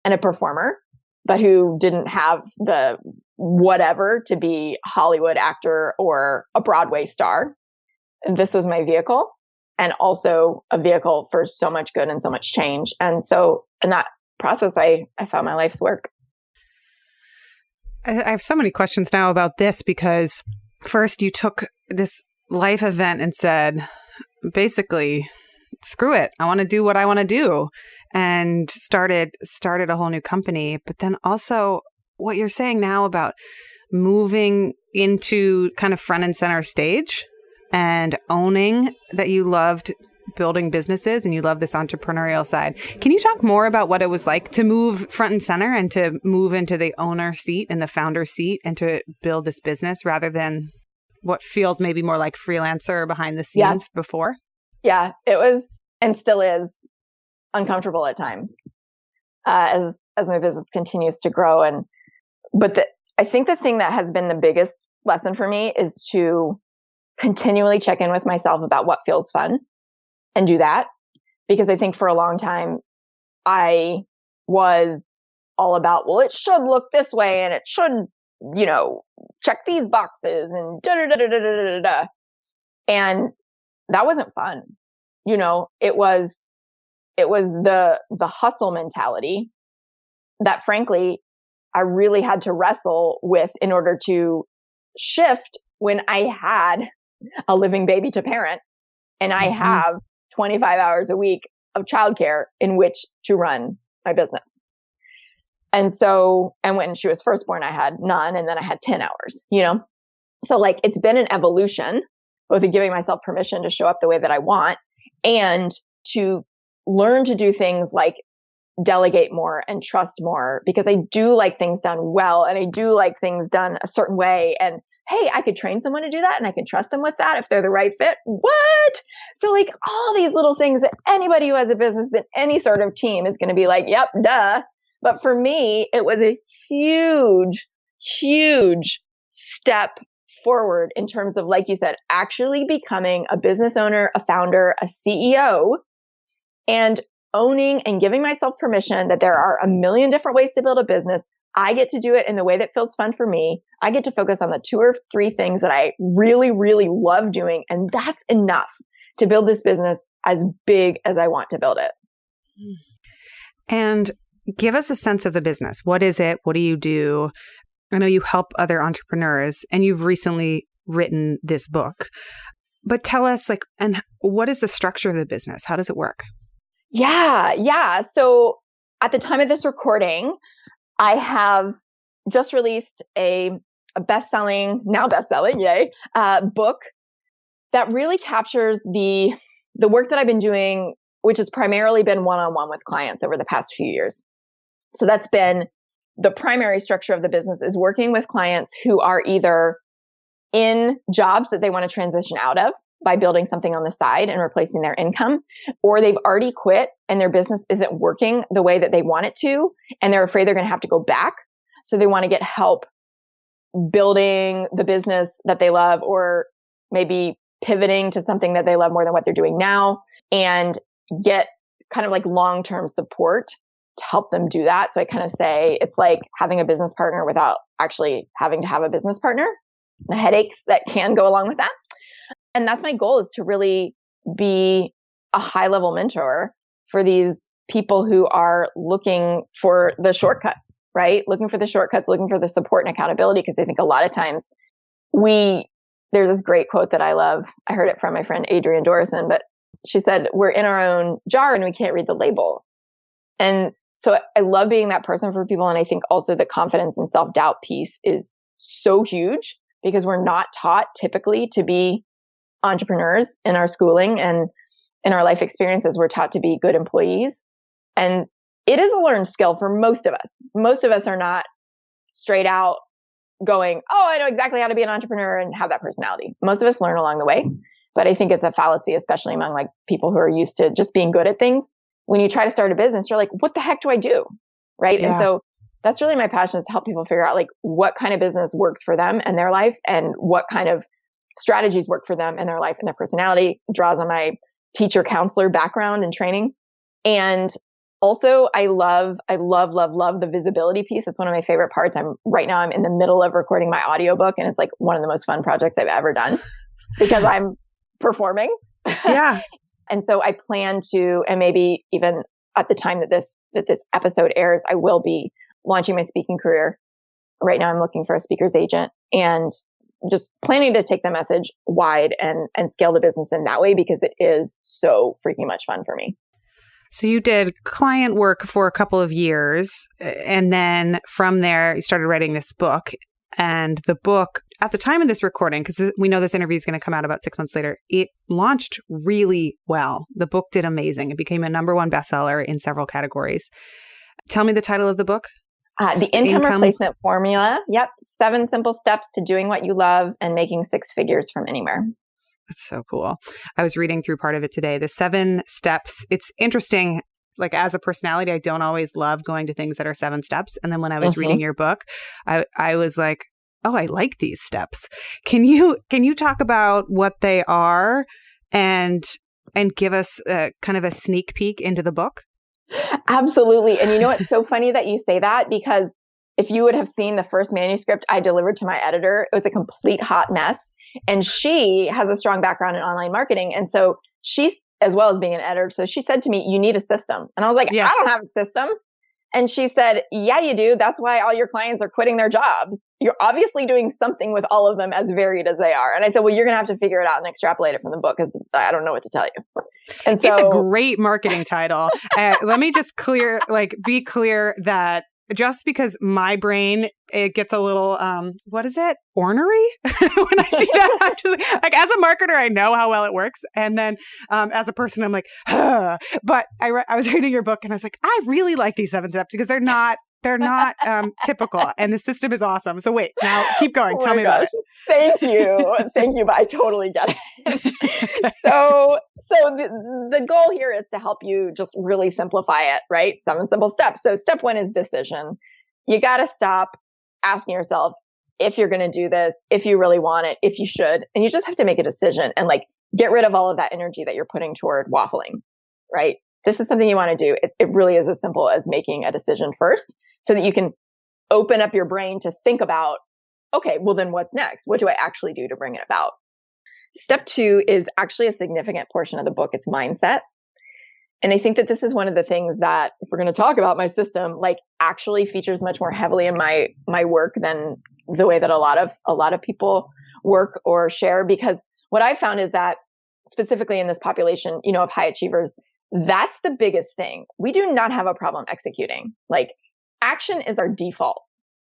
and a performer, but who didn't have the whatever to be a Hollywood actor or a Broadway star. And this was my vehicle, and also a vehicle for so much good and so much change. And so in that process, I found my life's work. I have so many questions now about this, because first you took this life event and said, basically, screw it. I want to do what I want to do, and started a whole new company. But then also what you're saying now about moving into kind of front and center stage and owning that you loved building businesses and you love this entrepreneurial side. Can you talk more about what it was like to move front and center and to move into the owner seat and the founder seat and to build this business rather than what feels maybe more like freelancer behind the scenes before? Yeah, it was and still is uncomfortable at times as my business continues to grow. I think the thing that has been the biggest lesson for me is to continually check in with myself about what feels fun and do that. Because I think for a long time, I was all about, well, it should look this way and it should, check these boxes and da-da-da-da-da-da-da. And that wasn't fun. It was the hustle mentality that frankly, I really had to wrestle with in order to shift when I had a living baby to parent and I have 25 hours a week of childcare in which to run my business. And when she was first born, I had none, and then I had 10 hours, So it's been an evolution, both in giving myself permission to show up the way that I want and to learn to do things like delegate more and trust more, because I do like things done well, and I do like things done a certain way. And hey, I could train someone to do that, and I can trust them with that if they're the right fit. What? So like all these little things that anybody who has a business in any sort of team is going to be like, yep, duh. But for me, it was a huge, huge step forward in terms of, like you said, actually becoming a business owner, a founder, a CEO, and owning and giving myself permission that there are a million different ways to build a business. I get to do it in the way that feels fun for me. I get to focus on the 2 or 3 things that I really, really love doing. And that's enough to build this business as big as I want to build it. And give us a sense of the business. What is it? What do you do? I know you help other entrepreneurs, and you've recently written this book. But tell us, like, and what is the structure of the business? How does it work? Yeah. So at the time of this recording, I have just released a best-selling, yay, book that really captures the work that I've been doing, which has primarily been one-on-one with clients over the past few years. So that's been the primary structure of the business, is working with clients who are either in jobs that they want to transition out of by building something on the side and replacing their income, or they've already quit and their business isn't working the way that they want it to, and they're afraid they're going to have to go back. So they want to get help building the business that they love, or maybe pivoting to something that they love more than what they're doing now, and get kind of like long-term support to help them do that. So I kind of say it's like having a business partner without actually having to have a business partner, the headaches that can go along with that. And that's my goal, is to really be a high-level mentor for these people who are looking for the shortcuts, right? Looking for the shortcuts, looking for the support and accountability. Because I think a lot of times there's this great quote that I love. I heard it from my friend Adrienne Dorison, but she said, we're in our own jar and we can't read the label. And so I love being that person for people. And I think also the confidence and self-doubt piece is so huge, because we're not taught typically to be entrepreneurs in our schooling and in our life experiences. We're taught to be good employees. And it is a learned skill for most of us. Most of us are not straight out going, oh, I know exactly how to be an entrepreneur and have that personality. Most of us learn along the way. But I think it's a fallacy, especially among like people who are used to just being good at things. When you try to start a business, you're like, what the heck do I do? Right. Yeah. And so that's really my passion, is to help people figure out like what kind of business works for them and their life, and what kind of strategies work for them and their life and their personality. Draws on my teacher counselor background and training. And also I love the visibility piece. It's one of my favorite parts. Right now I'm in the middle of recording my audiobook, and it's like one of the most fun projects I've ever done, because I'm performing. Yeah. And so I plan to, and maybe even at the time that this episode airs, I will be launching my speaking career. Right now I'm looking for a speaker's agent, and just planning to take the message wide and scale the business in that way, because it is so freaking much fun for me. So you did client work for a couple of years, and then from there you started writing this book. And the book, at the time of this recording, because we know this interview is going to come out about 6 months later, it launched really well. The book did amazing. It became a #1 bestseller in several categories. Tell me the title of the book. The Income Replacement Formula. Yep. 7 simple steps to doing what you love and making 6 figures from anywhere. That's so cool. I was reading through part of it today. The 7 steps. It's interesting. Like, as a personality, I don't always love going to things that are 7 steps. And then when I was reading your book, I was like, oh, I like these steps. Can you talk about what they are and give us kind of a sneak peek into the book? Absolutely. And you know, it's so funny that you say that, because if you would have seen the first manuscript I delivered to my editor, it was a complete hot mess. And she has a strong background in online marketing. And so she's, as well as being an editor, so she said to me, you need a system. And I was like, yes. I don't have a system. And she said, yeah, you do. That's why all your clients are quitting their jobs. You're obviously doing something with all of them, as varied as they are. And I said, well, you're going to have to figure it out and extrapolate it from the book, because I don't know what to tell you. And so, it's a great marketing title. Let me just be clear that just because my brain, it gets a little, what is it? Ornery? When I see that, I'm just like, as a marketer, I know how well it works. And then as a person, I'm like, huh. But I was reading your book and I was like, I really like these 7 steps because they're not typical, and the system is awesome. So wait, now keep going. Tell me about it. Thank you. But I totally get it. So the goal here is to help you just really simplify it, right? 7 simple steps. So step 1 is decision. You got to stop asking yourself if you're going to do this, if you really want it, if you should, and you just have to make a decision and like get rid of all of that energy that you're putting toward waffling, right? This is something you want to do. It really is as simple as making a decision first, so that you can open up your brain to think about, okay, well then what's next? What do I actually do to bring it about? Step 2 is actually a significant portion of the book. It's mindset. And I think that this is one of the things that, if we're going to talk about my system, like actually features much more heavily in my work than the way that a lot of people work or share. Because what I found is that specifically in this population, of high achievers, that's the biggest thing. We do not have a problem executing. Like, action is our default,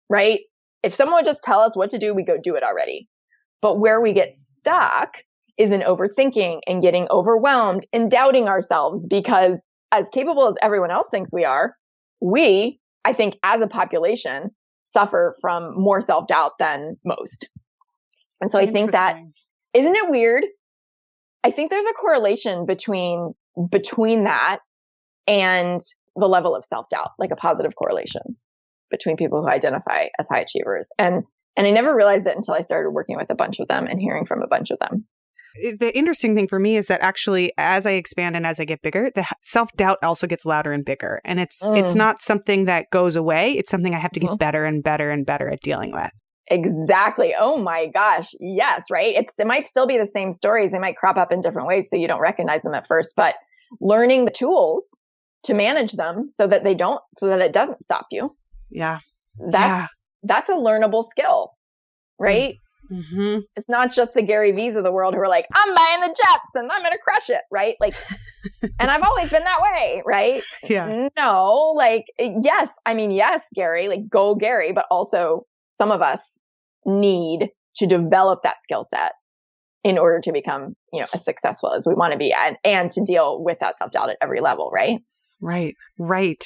right? If someone would just tell us what to do, we go do it already. But where we get stuck is in overthinking and getting overwhelmed and doubting ourselves, because as capable as everyone else thinks we are, we, I think as a population, suffer from more self-doubt than most. And so I think that, isn't it weird? I think there's a correlation between that and the level of self-doubt, like a positive correlation between people who identify as high achievers. And I never realized it until I started working with a bunch of them and hearing from a bunch of them. The interesting thing for me is that actually, as I expand and as I get bigger, the self-doubt also gets louder and bigger. And it's not something that goes away. It's something I have to get better and better and better at dealing with. Exactly. Oh my gosh. Yes. Right. It might still be the same stories. They might crop up in different ways, so you don't recognize them at first, but learning the tools to manage them so that it doesn't stop you. Yeah. That's a learnable skill, right? Mm-hmm. It's not just the Gary V's of the world who are like, I'm buying the jets and I'm going to crush it. Right. Like, and I've always been that way. Right. Yeah. No, like, yes, Gary, like go Gary, but also some of us need to develop that skill set in order to become, as successful as we want to be and to deal with that self-doubt at every level. Right. Right.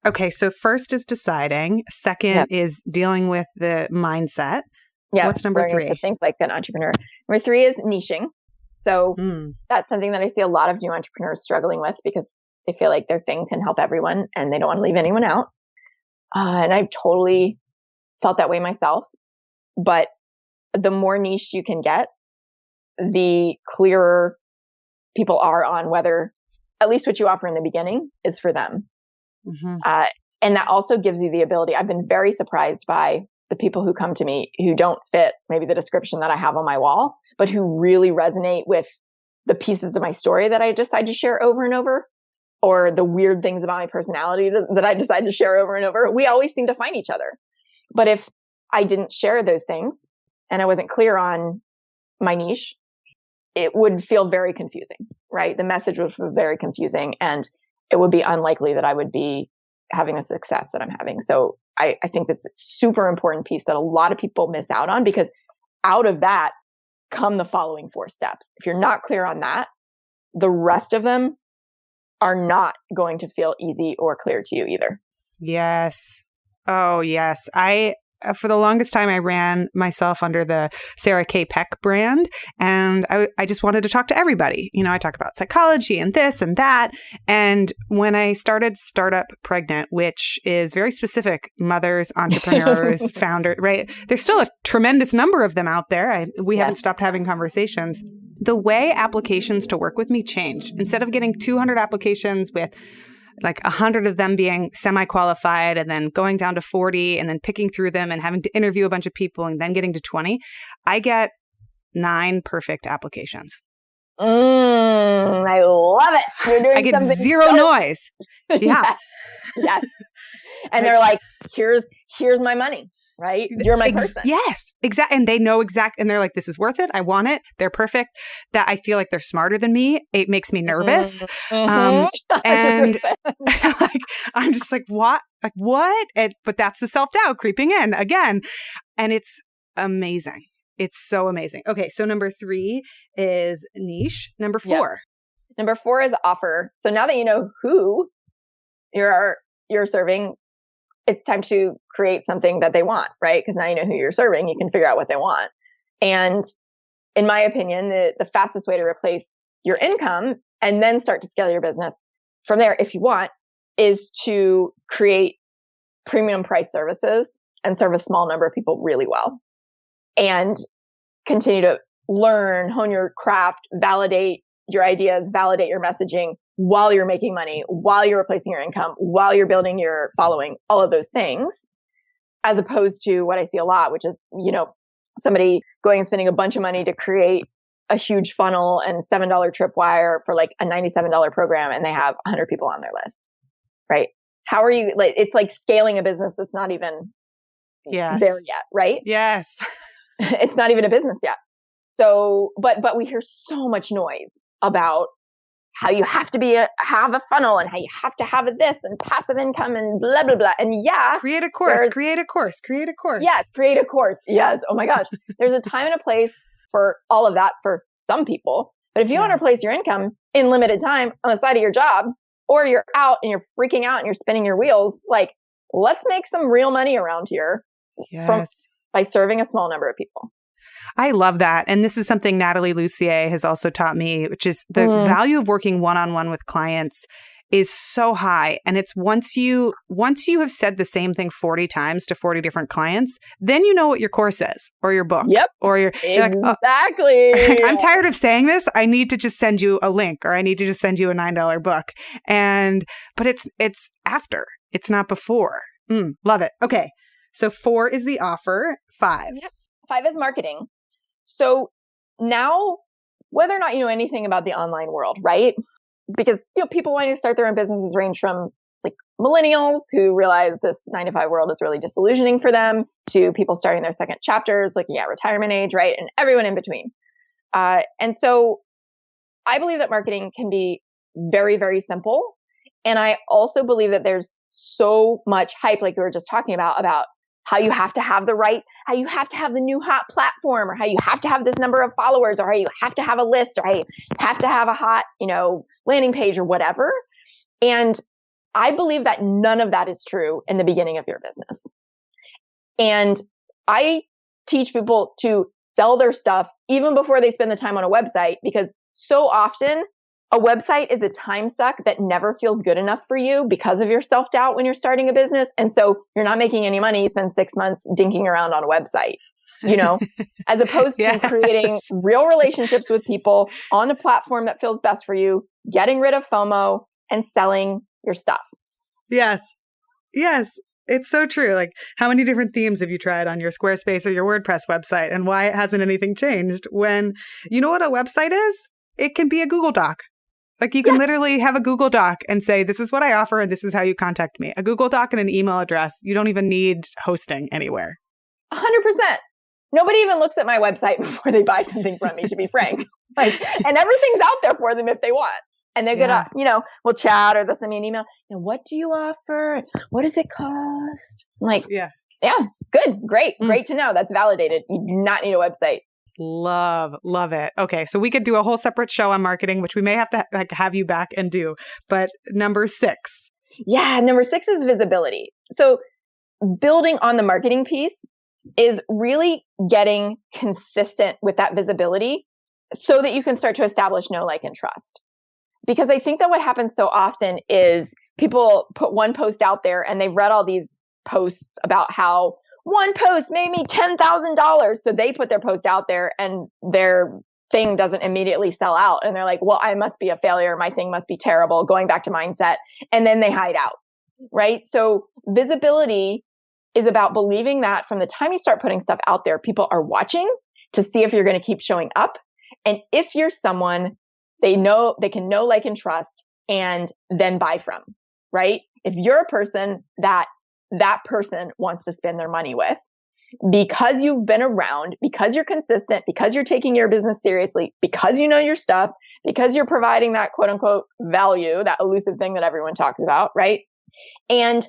Okay. So first is deciding. Second is dealing with the mindset. Yeah. What's number 3? To think like an entrepreneur. Number 3 is niching. So that's something that I see a lot of new entrepreneurs struggling with, because they feel like their thing can help everyone and they don't want to leave anyone out. And I've totally felt that way myself. But the more niche you can get, the clearer people are on whether at least what you offer in the beginning is for them. Mm-hmm. And that also gives you the ability. I've been very surprised by the people who come to me who don't fit maybe the description that I have on my wall, but who really resonate with the pieces of my story that I decide to share over and over, or the weird things about my personality that I decide to share over and over. We always seem to find each other. But if I didn't share those things and I wasn't clear on my niche, it would feel very confusing, right? The message would feel very confusing, and it would be unlikely that I would be having the success that I'm having. So I think that's a super important piece that a lot of people miss out on, because out of that come the following 4 steps. If you're not clear on that, the rest of them are not going to feel easy or clear to you either. Yes. Oh, yes. For the longest time, I ran myself under the Sarah K. Peck brand, and I just wanted to talk to everybody. I talk about psychology and this and that. And when I started Startup Pregnant, which is very specific, mothers, entrepreneurs, founders, right? There's still a tremendous number of them out there. We haven't stopped having conversations. The way applications to work with me changed. Instead of getting 200 applications with like 100 of them being semi-qualified and then going down to 40 and then picking through them and having to interview a bunch of people and then getting to 20, I get 9 perfect applications. I love it. You're doing I get zero noise. Yeah. Yes. And they're like, here's my money. right? You're my person. Yes, exactly. And they know and they're like, this is worth it. I want it. They're perfect. That I feel like they're smarter than me. It makes me nervous. And like, I'm just like, what? Like, what? But that's the self-doubt creeping in again. And it's amazing. It's so amazing. Okay. So number 3 is niche. Number 4. Yep. Number 4 is offer. So now that you know who you're serving, it's time to create something that they want, right? Because now you know who you're serving, you can figure out what they want. And in my opinion, the fastest way to replace your income and then start to scale your business from there, if you want, is to create premium price services and serve a small number of people really well. And continue to learn, hone your craft, validate your ideas, validate your messaging while you're making money, while you're replacing your income, while you're building your following, all of those things, as opposed to what I see a lot, which is, somebody going and spending a bunch of money to create a huge funnel and $7 tripwire for like a $97 program, and they have 100 people on their list, right? How are you, like, it's like scaling a business that's not even there yet, right? Yes. It's not even a business yet. So, but we hear so much noise about how you have to have a funnel and how you have to have this and passive income and blah, blah, blah. And create a course. Yes, create a course. Yes. Oh my gosh. There's a time and a place for all of that for some people. But if you want to replace your income in limited time on the side of your job, or you're out and you're freaking out and you're spinning your wheels, like, let's make some real money around here by serving a small number of people. I love that. And this is something Natalie Lucier has also taught me, which is the value of working one-on-one with clients is so high. And it's once you have said the same thing 40 times to 40 different clients, then you know what your course is or your book. Yep. Or you're exactly. Like, I'm tired of saying this. I need to just send you a link, or I need to just send you a $9 book. But it's after. It's not before. Love it. Okay. So 4 is the offer. 5. Yep. 5 is marketing. So now, whether or not you know anything about the online world, right? Because people wanting to start their own businesses range from like millennials who realize this 9-to-5 world is really disillusioning for them, to people starting their second chapters, looking at retirement age, right? And everyone in between. And so I believe that marketing can be very, very simple. And I also believe that there's so much hype, like we were just talking about how you have to have how you have to have the new hot platform, or how you have to have this number of followers, or how you have to have a list, or how you have to have a hot, landing page or whatever. And I believe that none of that is true in the beginning of your business. And I teach people to sell their stuff even before they spend the time on a website, because so often a website is a time suck that never feels good enough for you because of your self-doubt when you're starting a business. And so you're not making any money. You spend 6 months dinking around on a website, as opposed to creating real relationships with people on a platform that feels best for you, getting rid of FOMO and selling your stuff. Yes. It's so true. Like, how many different themes have you tried on your Squarespace or your WordPress website, and why hasn't anything changed? When you know what a website is? It can be a Google Doc. Like, you can literally have a Google Doc and say, this is what I offer and this is how you contact me. A Google Doc and an email address. You don't even need hosting anywhere. 100%. Nobody even looks at my website before they buy something from me, to be frank. And everything's out there for them if they want. And they're gonna, we'll chat, or they'll send me an email. What do you offer? What does it cost? I'm like, yeah, good, great to know. That's validated. You do not need a website. Love it. Okay, so we could do a whole separate show on marketing, which we may have to have you back and do. But number 6. Yeah, number 6 is visibility. So building on the marketing piece is really getting consistent with that visibility so that you can start to establish know, like, and trust. Because I think that what happens so often is people put one post out there and they've read all these posts about how one post made me $10,000. So they put their post out there and their thing doesn't immediately sell out. And they're like, well, I must be a failure. My thing must be terrible, going back to mindset. And then they hide out, right? So visibility is about believing that from the time you start putting stuff out there, people are watching to see if you're going to keep showing up. And if you're someone they can know, like, and trust, and then buy from, right? If you're a person that person wants to spend their money with, because you've been around, because you're consistent, because you're taking your business seriously, because you know your stuff, because you're providing that quote unquote value, that elusive thing that everyone talks about, right? And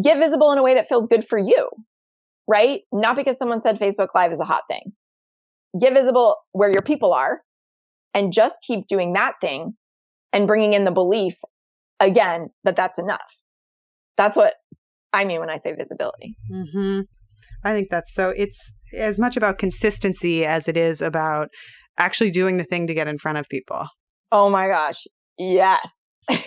get visible in a way that feels good for you, right? Not because someone said Facebook Live is a hot thing. Get visible where your people are and just keep doing that thing and bringing in the belief again that that's enough. That's what I mean when I say visibility. Mm-hmm. I think that's so. It's as much about consistency as it is about actually doing the thing to get in front of people. Oh my gosh. Yes.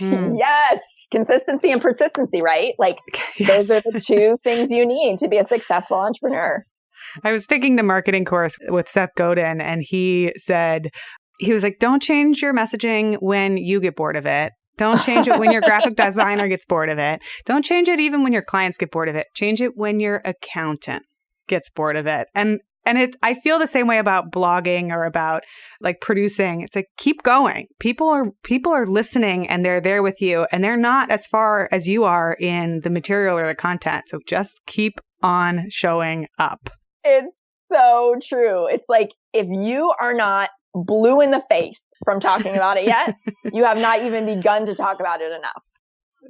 Yes. Consistency and persistency, right? Like those are the two things you need to be a successful entrepreneur. I was taking the marketing course with Seth Godin, and he was like, don't change your messaging when you get bored of it. Don't change it when your graphic designer gets bored of it. Don't change it even when your clients get bored of it. Change it when your accountant gets bored of it. And I feel the same way about blogging or about like producing. It's like, keep going. People are listening and they're there with you, and they're not as far as you are in the material or the content. So just keep on showing up. It's so true. It's like, if you are not blue in the face from talking about it yet, you have not even begun to talk about it enough.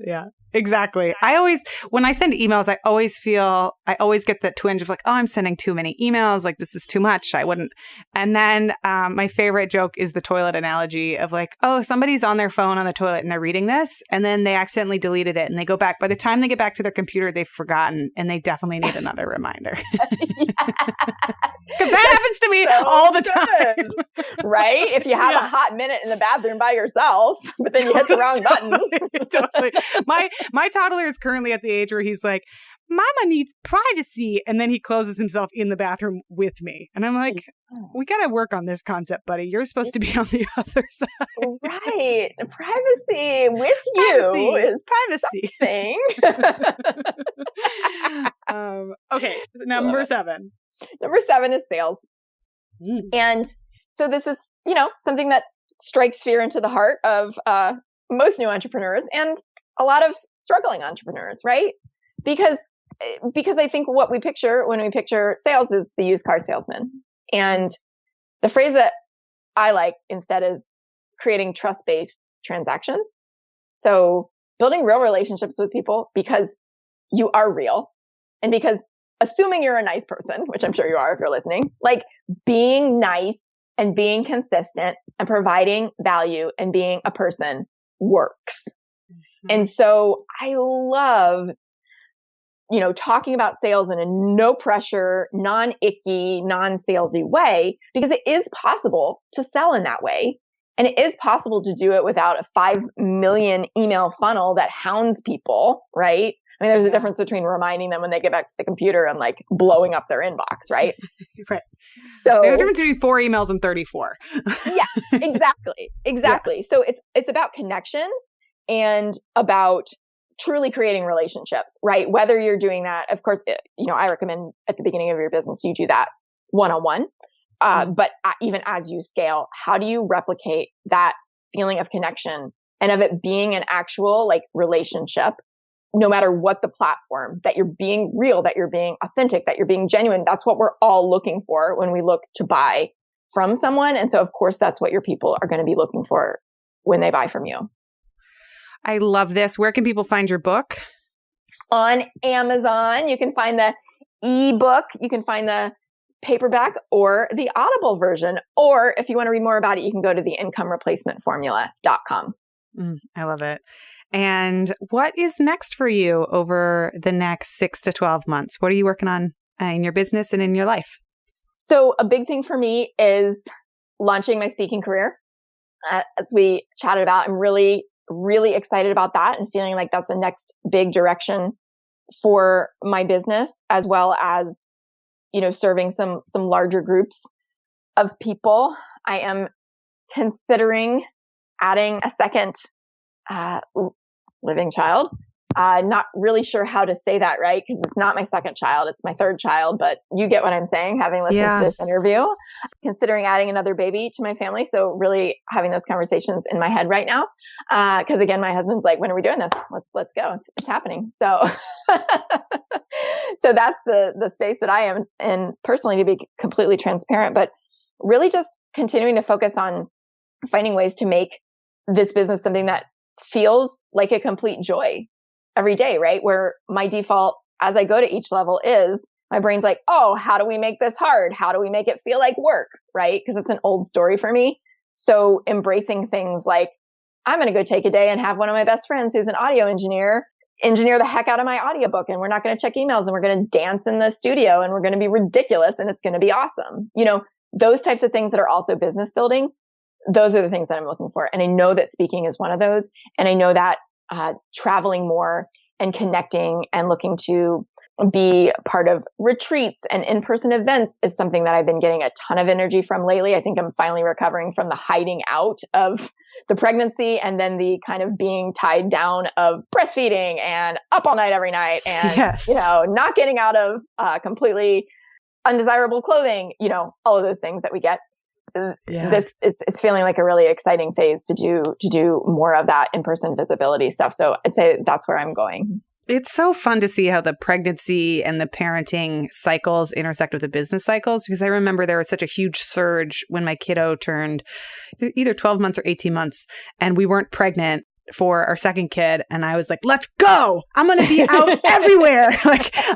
Yeah, exactly. When I send emails, I always get that twinge of like, oh, I'm sending too many emails. Like, this is too much. I wouldn't. And then my favorite joke is the toilet analogy of like, oh, somebody's on their phone on the toilet and they're reading this, and then they accidentally deleted it and they go back. By the time they get back to their computer, they've forgotten, and they definitely need another reminder. Because that happens to me all the time. Right? If you have a hot minute in the bathroom by yourself, but then you hit the wrong button. Totally. My toddler is currently at the age where he's like, Mama needs privacy. And then he closes himself in the bathroom with me. And I'm like, we got to work on this concept, buddy. You're supposed to be on the other side. Right. Privacy with you is privacy. Okay. So number 7. Number 7 is sales. And so this is, something that strikes fear into the heart of most new entrepreneurs and a lot of struggling entrepreneurs, right? Because I think what we picture when we picture sales is the used car salesman. And the phrase that I like instead is creating trust-based transactions. So building real relationships with people because you are real, and because assuming you're a nice person, which I'm sure you are if you're listening, like being nice and being consistent and providing value and being a person works. Mm-hmm. And so I love, talking about sales in a no pressure, non-icky, non-salesy way, because it is possible to sell in that way. And it is possible to do it without a 5 million email funnel that hounds people, right? I mean, there's a difference between reminding them when they get back to the computer and like blowing up their inbox, right? Right. So there's a difference between 4 emails and 34. Yeah, exactly. Exactly. Yeah. So it's about connection and about truly creating relationships, right? Whether you're doing that, of course, I recommend at the beginning of your business, you do that one-on-one. But even as you scale, how do you replicate that feeling of connection and of it being an actual like relationship, no matter what the platform, that you're being real, that you're being authentic, that you're being genuine? That's what we're all looking for when we look to buy from someone. And so of course, that's what your people are going to be looking for when they buy from you. I love this. Where can people find your book? On Amazon. You can find the ebook. You can find the paperback or the Audible version. Or if you want to read more about it, you can go to the incomereplacementformula.com. I love it. And what is next for you over the next 6 to 12 months? What are you working on in your business and in your life? So a big thing for me is launching my speaking career. As we chatted about, I'm really excited about that and feeling like that's the next big direction for my business, as well as, serving some larger groups of people. I am considering adding a second living child. Not really sure how to say that right, because it's not my second child, it's my third child, but you get what I'm saying, having listened to this interview. Considering adding another baby to my family. So really having those conversations in my head right now. Because again, my husband's like, when are we doing this? Let's go. It's happening. So, So that's the space that I am in personally, to be completely transparent, but really just continuing to focus on finding ways to make this business something that feels like a complete joy every day, right? Where my default as I go to each level is my brain's like, oh, how do we make this hard? How do we make it feel like work? Right? Because it's an old story for me. So embracing things like, I'm going to go take a day and have one of my best friends who's an audio engineer the heck out of my audiobook. And we're not going to check emails, and we're going to dance in the studio, and we're going to be ridiculous, and it's going to be awesome. Those types of things that are also business building. Those are the things that I'm looking for. And I know that speaking is one of those. And I know that traveling more and connecting and looking to be part of retreats and in-person events is something that I've been getting a ton of energy from lately. I think I'm finally recovering from the hiding out of the pregnancy and then the kind of being tied down of breastfeeding and up all night every night and, Yes. Not getting out of completely undesirable clothing, all of those things that we get. Yeah. It's feeling like a really exciting phase to do more of that in-person visibility stuff. So I'd say that's where I'm going. It's so fun to see how the pregnancy and the parenting cycles intersect with the business cycles, because I remember there was such a huge surge when my kiddo turned either 12 months or 18 months and we weren't pregnant for our second kid. And I was like, let's go. I'm going to be out everywhere.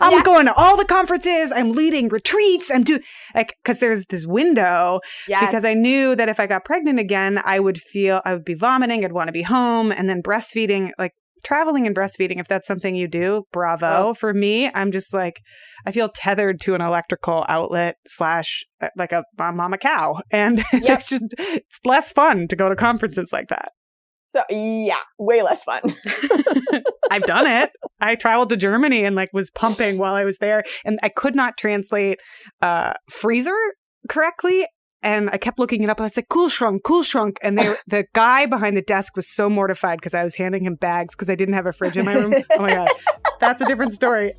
I'm going to all the conferences. I'm leading retreats. I'm doing because there's this window because I knew that if I got pregnant again, I would be vomiting. I'd want to be home. And then breastfeeding, traveling and breastfeeding, if that's something you do, bravo. For me, I'm just I feel tethered to an electrical outlet / a mama cow. And it's less fun to go to conferences like that. So yeah, way less fun. I've done it. I traveled to Germany and was pumping while I was there, and I could not translate freezer correctly. And I kept looking it up. I was like, Kühlschrank. And the guy behind the desk was so mortified because I was handing him bags because I didn't have a fridge in my room. Oh my God. That's a different story.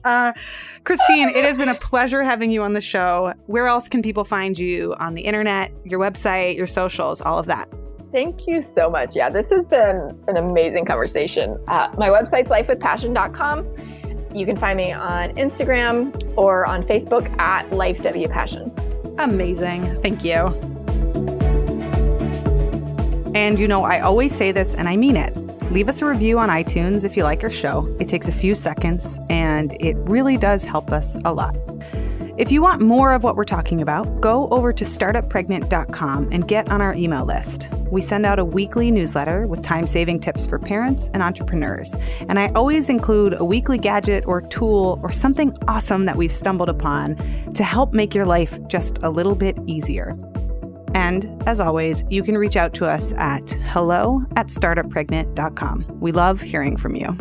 Christine, it has been a pleasure having you on the show. Where else can people find you on the internet, your website, your socials, all of that? Thank you so much. Yeah, this has been an amazing conversation. My website's lifewithpassion.com. You can find me on Instagram or on Facebook at LifeWPassion. Amazing. Thank you. And I always say this and I mean it. Leave us a review on iTunes if you like our show. It takes a few seconds and it really does help us a lot. If you want more of what we're talking about, go over to startuppregnant.com and get on our email list. We send out a weekly newsletter with time-saving tips for parents and entrepreneurs. And I always include a weekly gadget or tool or something awesome that we've stumbled upon to help make your life just a little bit easier. And as always, you can reach out to us at hello@startuppregnant.com. We love hearing from you.